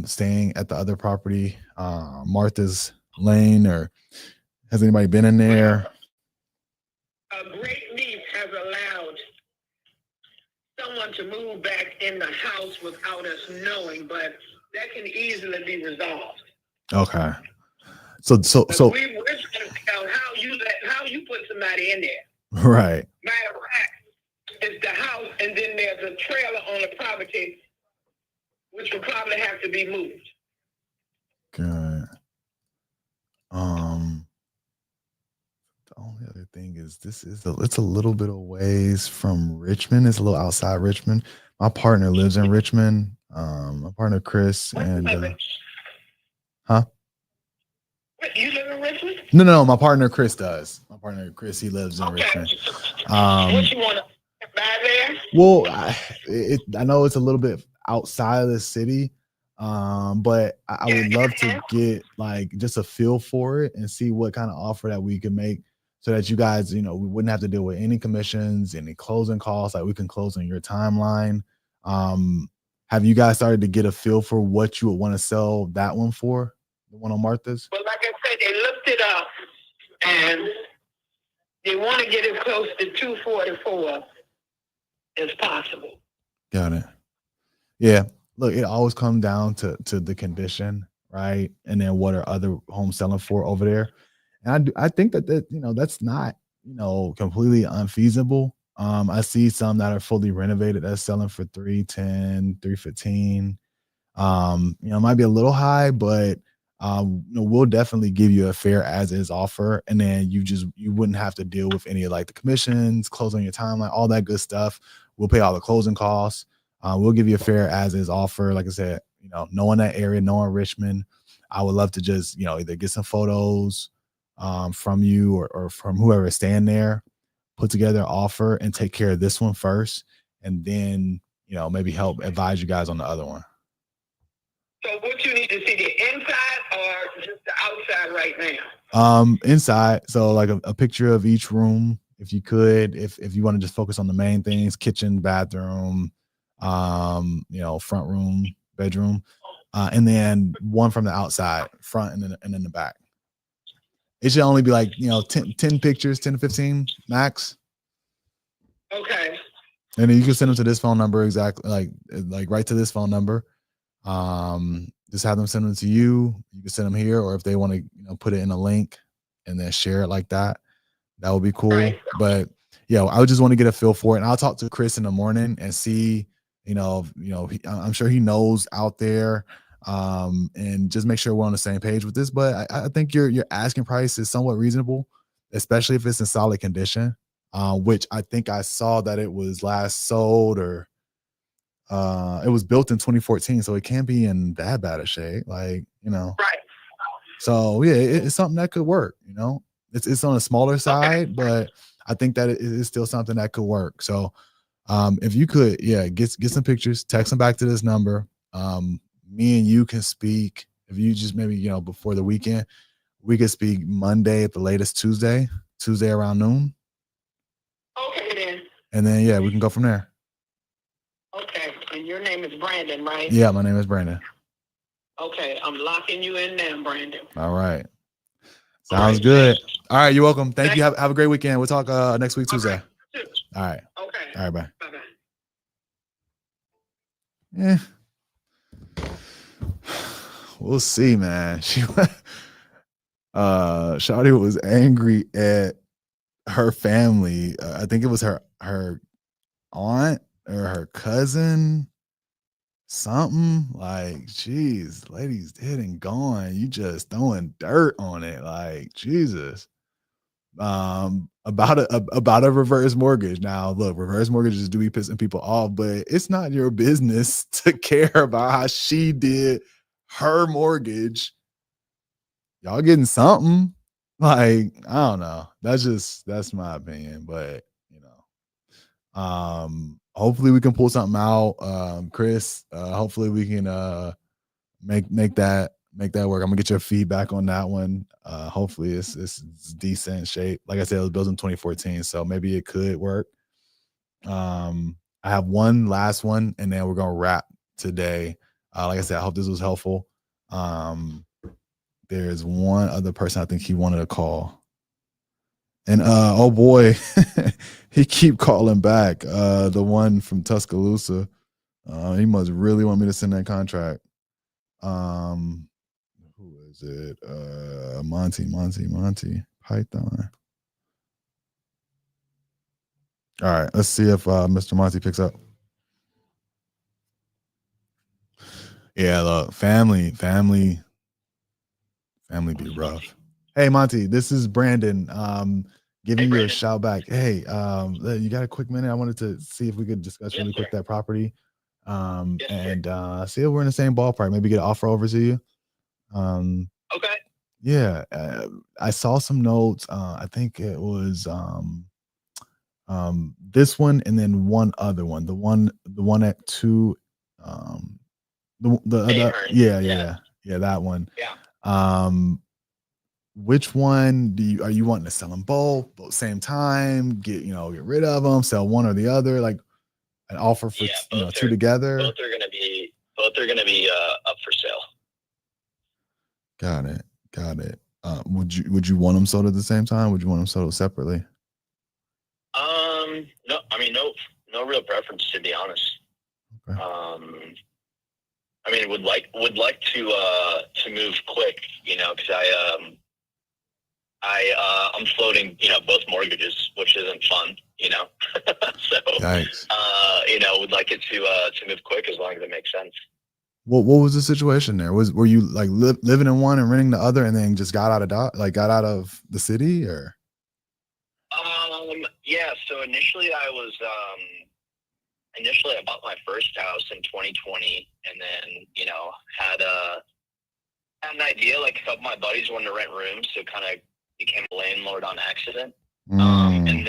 staying at the other property, Martha's Lane, or has anybody been in there? A great niece has allowed someone to move back in the house without us knowing, but that can easily be resolved. Okay. So We're trying to figure out how you put somebody in there. right. Matter of fact, it's the house, and then there's a trailer on the property, which will probably have to be moved. Good. The only other thing is it's a little bit of ways from Richmond. It's a little outside Richmond. My partner lives in Richmond. My partner Chris and huh? You live in Richmond? No. My partner Chris does. My partner Chris, he lives in Richmond. What you want to buy there? Well, I know it's a little bit outside of the city, but I would love to get like just a feel for it and see what kind of offer that we can make, so that you guys, we wouldn't have to deal with any commissions, any closing costs. Like we can close on your timeline. Have you guys started to get a feel for what you would want to sell that one for? The one on Martha's? Well, like I said, they looked it up and they want to get as close to 244 as possible. Got it. Yeah. Look, it always comes down to the condition, right? And then what are other homes selling for over there? And I think that that's not, completely unfeasible. I see some that are fully renovated that's selling for 310, 315. It might be a little high, but we'll definitely give you a fair as is offer, and then you wouldn't have to deal with any of like the commissions, closing your timeline, all that good stuff. We'll pay all the closing costs. We'll give you a fair as is offer. Like I said, knowing that area, knowing Richmond, I would love to just either get some photos from you or from whoever is staying there, put together an offer and take care of this one first, and then maybe help advise you guys on the other one. So what you need to see, the inside or just the outside right now? Inside. So like a picture of each room, if you could, if you want to just focus on the main things: kitchen, bathroom, front room, bedroom, and then one from the outside, front and then the back. It should only be like 10 pictures, 10 to 15 max. Okay. And then you can send them to this phone number, exactly like right to this phone number. Just have them send them to you. You can send them here, or if they want to put it in a link and then share it like that, that would be cool. Right. But yeah, I would just want to get a feel for it, and I'll talk to Chris in the morning and see, I'm sure he knows out there, and just make sure we're on the same page with this. But I think your asking price is somewhat reasonable, especially if it's in solid condition, which I think I saw that it was last sold, or it was built in 2014, so it can't be in that bad a shape, right. So yeah, it's something that could work. It's on a smaller side, but I think that it is still something that could work. So if you could, get some pictures, text them back to this number. Me and you can speak. If you just maybe before the weekend, we could speak Monday at the latest, Tuesday around noon. Okay then. And then we can go from there. Okay, and your name is Brandon, right? Yeah, my name is Brandon. Okay, I'm locking you in now, Brandon. All right. Sounds good. All right, you're welcome. Thank you. Have a great weekend. We'll talk next week, Tuesday. All right. Okay. All right, bye. Bye-bye. Yeah. We'll see, man. Shawty was angry at her family. I think it was her aunt or her cousin, something like, geez, lady's dead and gone. You just throwing dirt on it, like, Jesus. About a reverse mortgage. Now, look, reverse mortgages do be pissing people off, but it's not your business to care about how she did her mortgage. Y'all getting something, like, I don't know. That's my opinion, but hopefully we can pull something out. Chris, hopefully we can make that make that work. I'm gonna get your feedback on that one. Hopefully it's decent shape. Like I said, it was built in 2014, so maybe it could work. I have one last one, and then we're gonna wrap today. Like I said, I hope this was helpful. There's one other person I think he wanted to call. And oh boy, he keep calling back. The one from Tuscaloosa. He must really want me to send that contract. Who is it? Monty Python. All right, let's see if Mr. Monty picks up. Yeah, look, family be rough. Hey Monty, this is Brandon. Giving you a shout back. Hey, you got a quick minute? I wanted to see if we could discuss really quick that property. And see if we're in the same ballpark. Maybe get an offer over to you. Okay. Yeah, I saw some notes. I think it was this one and then one other one. The one at 2. The other, yeah, that one. Yeah. Which one are you wanting to sell them both same time? Get rid of them, sell one or the other, like an offer for two together. Both are gonna be up for sale. Got it. Would you want them sold at the same time? Would you want them sold separately? No, I mean no real preference, to be honest. Okay. I mean, would like to move quick, because I'm floating, both mortgages, which isn't fun, so, Yikes. Would like it to move quick as long as it makes sense. What was the situation there? Were you like living in one and renting the other, and then just got out of the city, or? Yeah. So initially I bought my first house in 2020, and then, had an idea, like a couple of my buddies wanted to rent rooms, so kind of became a landlord on accident. And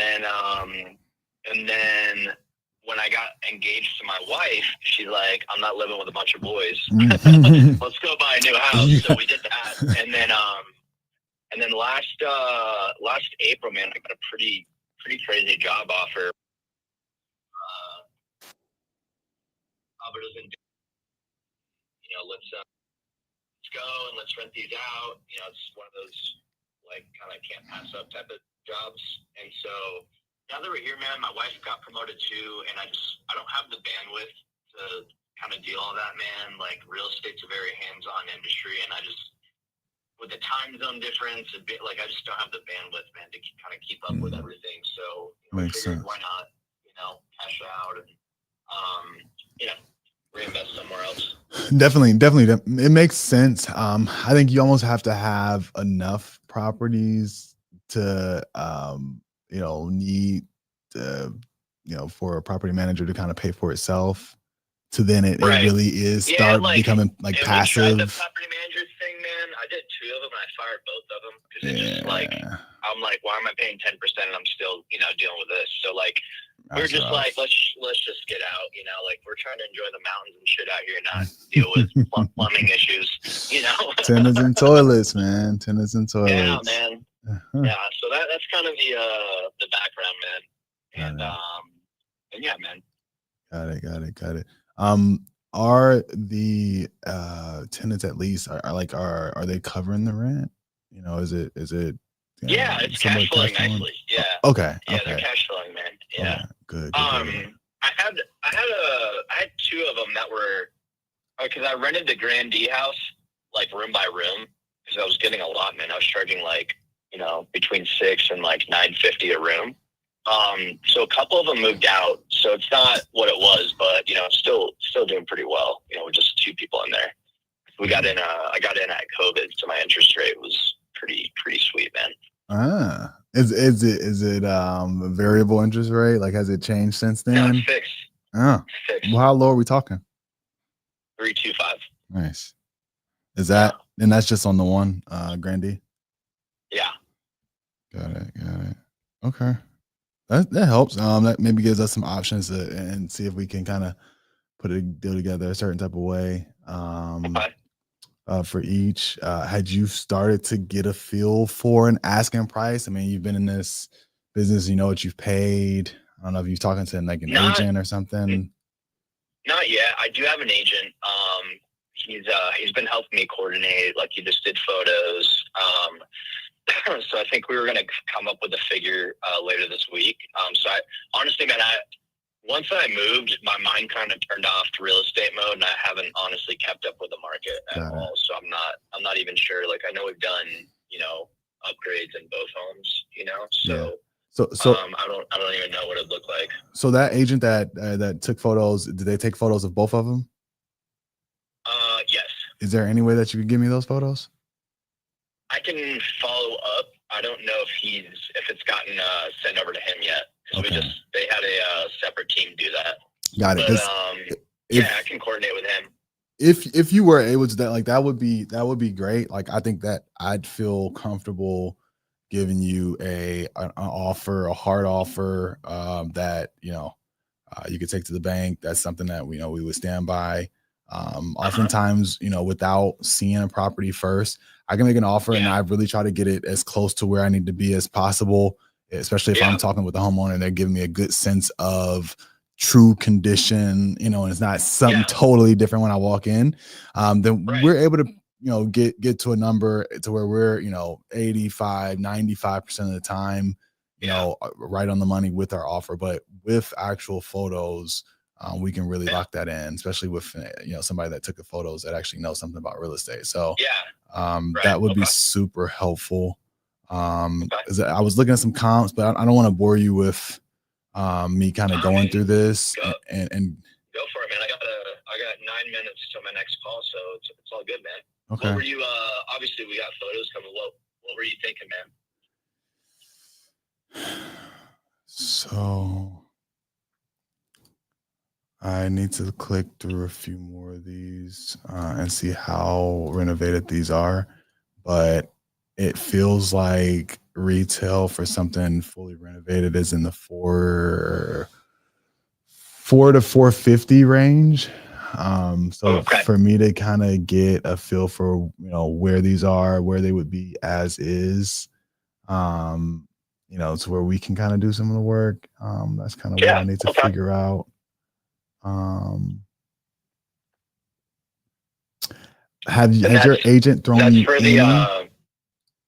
then when I got engaged to my wife, she's like, I'm not living with a bunch of boys. Let's go buy a new house. Yeah. So we did that. And then last April, man, I got a pretty crazy job offer. Robert doesn't, let's go and let's rent these out. It's one of those like kind of can't pass up type of jobs. And so now that we're here, man, my wife got promoted too, and I don't have the bandwidth to kind of deal with that, man. Like real estate's a very hands-on industry, and with the time zone difference, I just don't have the bandwidth, man, to kind of keep up with everything. So Makes sense. Why not, cash out and reinvest somewhere else. Definitely. It makes sense. I think you almost have to have enough properties to, need to, for a property manager to kind of pay for itself. To then it really is start becoming like passive. We tried the property manager thing, man. I did 2 of them, and I fired both of them because it's just like I'm like, why am I paying 10% and I'm still, dealing with this? So like. We're just rough. Like, let's just get out, like we're trying to enjoy the mountains and shit out here, not deal with plumbing issues, Tenants and toilets, man. Tenants and toilets. Yeah, man. Yeah, so that's kind of the background, man. And yeah, man. Got it. Are the tenants at least are they covering the rent? Is it? Yeah, it's cash flowing nicely. Yeah. Okay. Yeah, they're cash flowing, man. Yeah. Good. I had 2 of them that were because I rented the Grand D house like room by room because I was getting a lot, man. I was charging between $600 and $950 a room. So a couple of them moved out, so it's not what it was, but still doing pretty well. With just 2 people in there. I got in at COVID, so my interest rate was pretty sweet, man. Is it a variable interest rate? Like, has it changed since then? No, it's fixed. Fixed. Well, how low are we talking? 3.25. Nice. Is that and that's just on the one Grandy? Yeah. Got it. Okay. That helps. That maybe gives us some options and see if we can kind of put a deal together a certain type of way. Okay. for each. Had you started to get a feel for an asking price? I mean, you've been in this business, you know what you've paid. I don't know if you're talking to like an agent or something. Not yet. I do have an agent. He's been helping me coordinate. Like he just did photos. So I think we were gonna come up with a figure later this week. So I honestly, man, once I moved, my mind kind of turned off to real estate mode, and I haven't honestly kept up with the market at all. So I'm not even sure. Like I know we've done, you know, upgrades in both homes, you know. So I don't even know what it looked like. So that agent that took photos, did they take photos of both of them? Yes. Is there any way that you could give me those photos? I can follow up. I don't know if it's gotten sent over to him yet. Okay. They had a separate team do that. Got it. But, yeah, I can coordinate with him. If you were able to, that would be great. Like I think that I'd feel comfortable giving you an offer, a hard offer that you could take to the bank. That's something that we would stand by. Oftentimes, without seeing a property first, I can make an offer and I really try to get it as close to where I need to be as possible, especially if I'm talking with the homeowner and they're giving me a good sense of true condition, and it's not something totally different when I walk in. Then we're able to, get to a number to where we're, 85, 95% of the time, right on the money with our offer. But with actual photos, we can really lock that in, especially with somebody that took the photos that actually knows something about real estate. So that would be super helpful. 'Cause I was looking at some comps, but I don't want to bore you with me kind of going through this and go for it, man. I got 9 minutes till my next call, so it's all good, man. Okay. What were you? Obviously, we got photos coming. What were you thinking, man? So I need to click through a few more of these and see how renovated these are, but it feels like retail for something fully renovated is in the 4 to 450 range. For me to kind of get a feel for where these are, where they would be as is, to where we can kind of do some of the work. That's kind of what I need to figure out. Has your agent thrown you any?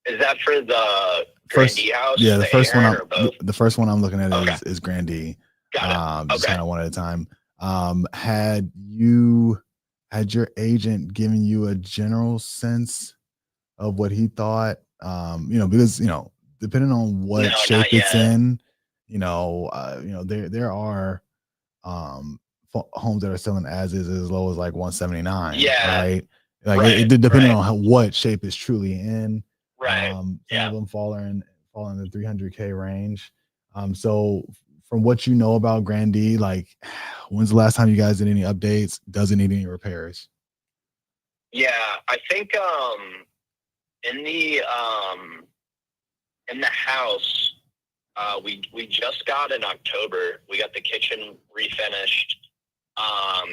Is that for the first Grandee house? Yeah, the first one I'm looking at is Grandee. Got it. Just kind of one at a time. Had your agent given you a general sense of what he thought? Because depending on what shape it's in, there are homes that are selling as is as low as like 179. Right. Like depending on what shape it's truly in. Right. Some of them fall in the 300K range. So from what you know about Grandee, like when's the last time you guys did any updates? Does it need any repairs? Yeah, I think in the house we just got in October. We got the kitchen refinished. I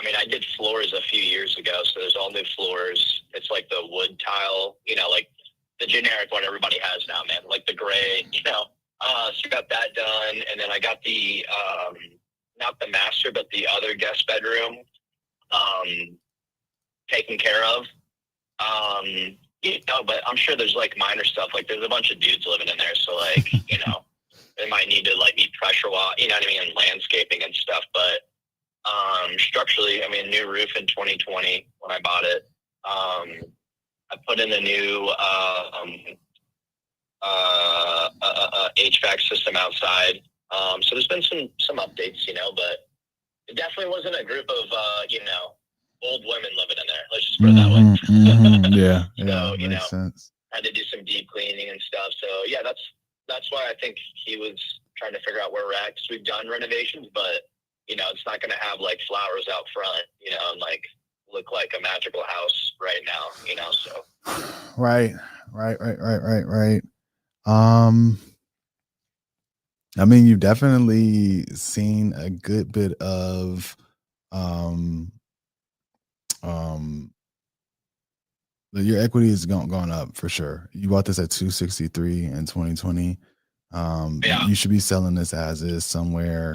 mean, I did floors a few years ago, so there's all new floors. It's like the wood tile, like the generic one everybody has now, man, like the gray, so got that done. And then I got the, not the master, but the other guest bedroom, taken care of. But I'm sure there's like minor stuff. Like there's a bunch of dudes living in there. So like, they might need to like be pressure wash, you know what I mean? And landscaping and stuff. But, structurally, I mean, new roof in 2020 when I bought it. I put in a new HVAC system outside. So there's been some updates, but it definitely wasn't a group of old women living in there. Let's just put it that way. Yeah, so, makes sense. Had to do some deep cleaning and stuff. So yeah, that's why I think he was trying to figure out where we're at, because we've done renovations, but it's not going to have like flowers out front, and like look like a magical house right now, so. Right. I mean, you've definitely seen a good bit of Your equity is gone up for sure. You bought this at 263 in 2020. Yeah. You should be selling this as is somewhere,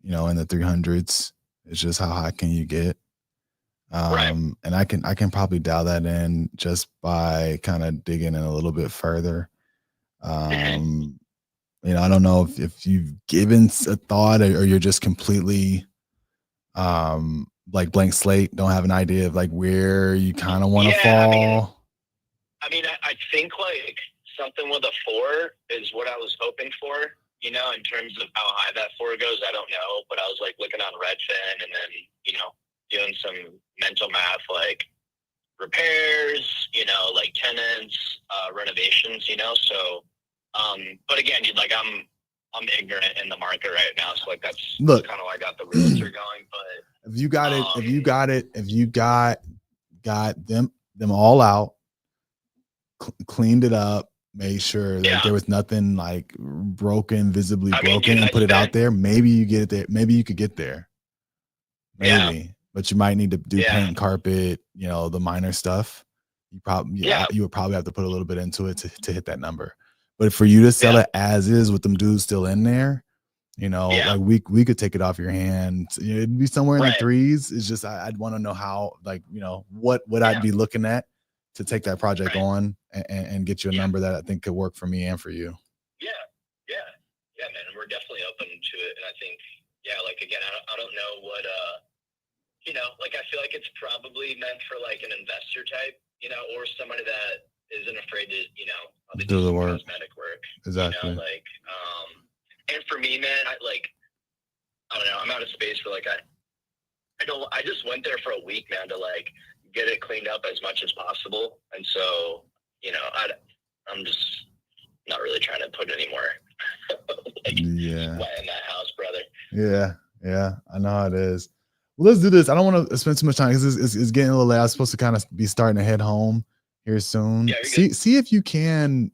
in the 300s. It's just how high can you get? Right. And I can probably dial that in just by kind of digging in a little bit further. I don't know if you've given a thought or you're just completely like blank slate, don't have an idea of like where you kind of want to fall. I mean, I think like something with a 4 is what I was hoping for, in terms of how high that 4 goes. I don't know, but I was like looking on Redfin and then, doing some mental math, like repairs, like tenants, renovations, so, but again, like I'm ignorant in the market right now. So like, that's kind of why I got the realtor going, but if you got them all out, cleaned it up, made sure that there was nothing like visibly broken, and put it out there, maybe you get it there. Maybe you could get there. Maybe, but you might need to do paint, carpet, the minor stuff. You would probably have to put a little bit into it to hit that number. But for you to sell it as is with them dudes still in there, like we could take it off your hands. It'd be somewhere in the 3s. It's just I'd want to know how, like, what would I be looking at to take that project on and get you a number that I think could work for me and for you. Yeah, man. We're definitely open to it, and I think like again, I don't know what like I feel like it's probably meant for like an investor type, or somebody that isn't afraid to do the work, cosmetic work. Exactly. And for me, man, I don't know. I'm out of space for like I just went there for a week, man, to like get it cleaned up as much as possible, and so I'm just not really trying to put any more sweat in that house, brother. Yeah, I know how it is. Well, let's do this. I don't want to spend too much time because it's getting a little late. I was supposed to kind of be starting to head home here soon. Yeah, see if you can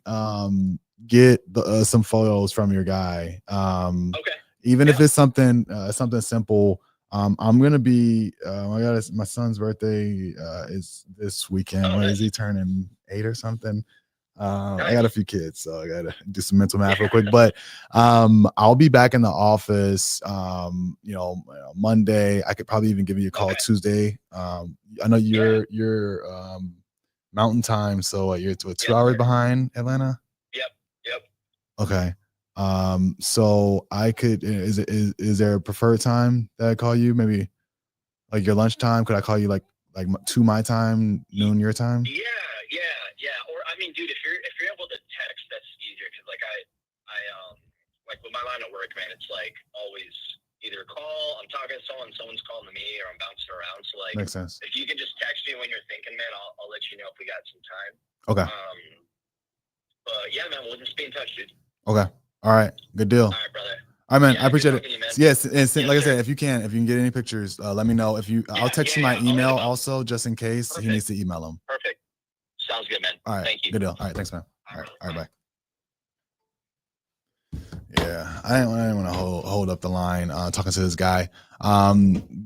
get some photos from your guy. Okay. Even if it's something simple. I'm gonna be. My son's birthday is this weekend. What is he turning 8 or something? I got a few kids, so I gotta do some mental math real quick. But I'll be back in the office. Monday. I could probably even give you a call Tuesday. I know you're Mountain Time, so you're 2 hours behind Atlanta. Yep. Okay. So I could. Is there a preferred time that I call you? Maybe like your lunchtime. Could I call you like 2 my time, noon your time? Yeah. Or I mean, dude, if you're able to text, that's easier because like I like with my line of work, man, it's like always either call, I'm talking to someone's calling to me, or I'm bouncing around. So like, makes sense. If you can just text me when you're thinking, man, I'll let you know if we got some time. Okay. But yeah, man, we'll just be in touch, dude. Okay. All right. Good deal. All right, brother. All right, man. I appreciate it. You, man. Yes, and like I said, if you can get any pictures, let me know. I'll text you my email also, just in case he needs to email them. Perfect. Sounds good, man. All right. Thank you. Good deal. All right. Thanks, man. All right. Bye. Yeah, I didn't want to hold up the line talking to this guy.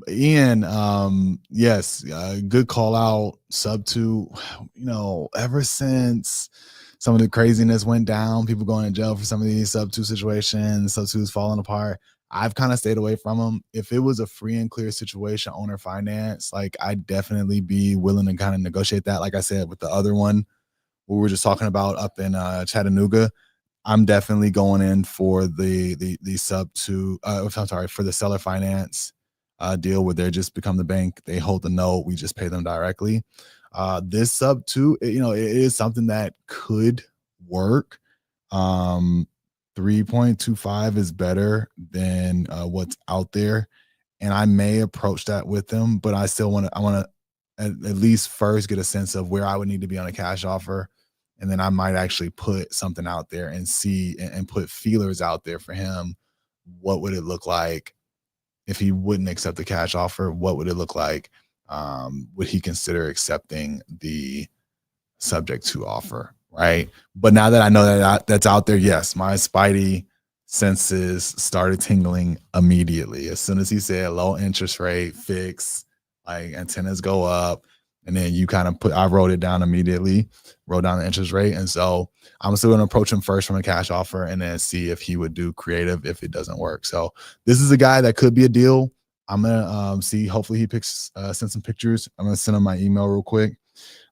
Ian, yes, good call out. Sub 2, ever since some of the craziness went down, people going to jail for some of these sub 2 situations, sub 2s falling apart, I've kind of stayed away from them. If it was a free and clear situation, owner finance, like I'd definitely be willing to kind of negotiate that. Like I said, with the other one we were just talking about up in Chattanooga, I'm definitely going in for the sub 2. For the seller finance deal where they just become the bank. They hold the note. We just pay them directly. This sub 2, it is something that could work. 3.25 is better than what's out there, and I may approach that with them. But I want to at least first get a sense of where I would need to be on a cash offer. And then I might actually put something out there and see and put feelers out there for him. What would it look like if he wouldn't accept the cash offer? What would it look like? Would he consider accepting the subject to offer? Right. But now that I know that that's out there, yes, my spidey senses started tingling immediately. As soon as he said low interest rate, fix, like antennas go up, And then you kind of I wrote it down immediately, wrote down the interest rate. And so I'm still going to approach him first from a cash offer and then see if he would do creative if it doesn't work. So this is a guy that could be a deal. I'm going to see, hopefully he send some pictures. I'm going to send him my email real quick.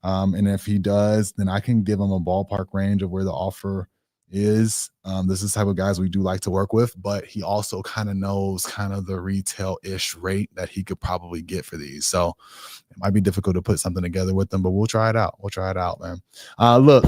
And if he does, then I can give him a ballpark range of where the offer is. This is the type of guys we do like to work with, but he also kind of knows kind of the retail-ish rate that he could probably get for these. So it might be difficult to put something together with them, but we'll try it out. We'll try it out, man. Look,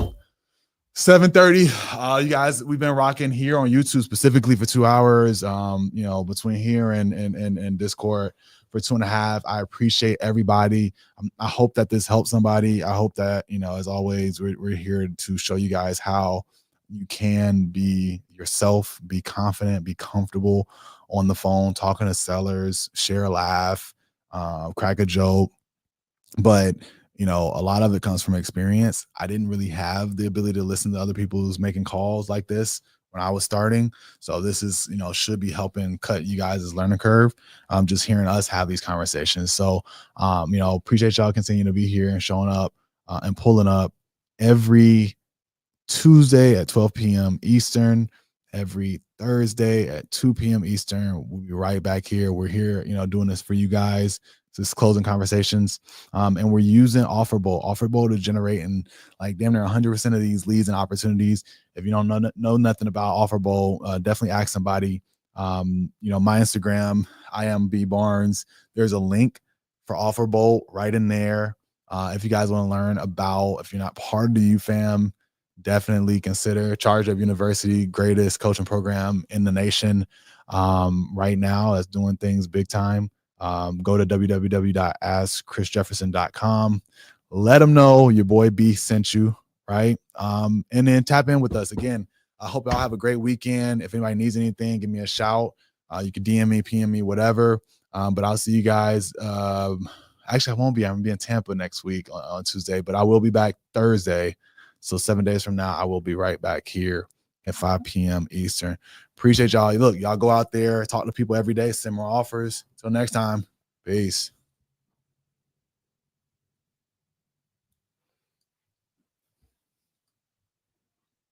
7:30. You guys, we've been rocking here on YouTube specifically for 2 hours. Between here and Discord for 2.5. I appreciate everybody. I hope that this helps somebody. I hope that, as always, we're here to show you guys how you can be yourself, be confident, be comfortable on the phone, talking to sellers, share a laugh, crack a joke. But, a lot of it comes from experience. I didn't really have the ability to listen to other people who's making calls like this when I was starting. So this is, should be helping cut you guys' learning curve. Just hearing us have these conversations. So, appreciate y'all continuing to be here and showing up and pulling up every Tuesday at 12 p.m. Eastern, every Thursday at 2 p.m. Eastern. We'll be right back here. We're here, doing this for you guys. This is Closing Conversations. And we're using OfferBolt to generate and like damn near 100% of these leads and opportunities. If you don't know nothing about OfferBolt, definitely ask somebody. My Instagram, I am B Barnes. There's a link for OfferBolt right in there. If you guys want to learn about, if you're not part of the UFAM, definitely consider Charge Up University, greatest coaching program in the nation right now. That's doing things big time. Go to www.askchrisjefferson.com. Let them know your boy B sent you, right? And then tap in with us again. I hope y'all have a great weekend. If anybody needs anything, give me a shout. You can DM me, PM me, whatever. But I'll see you guys. Actually, I won't be. I'm gonna be in Tampa next week on Tuesday, but I will be back Thursday. So 7 days from now, I will be right back here at 5 p.m. Eastern. Appreciate y'all. Look, y'all go out there, talk to people every day, send more offers. Till next time, peace.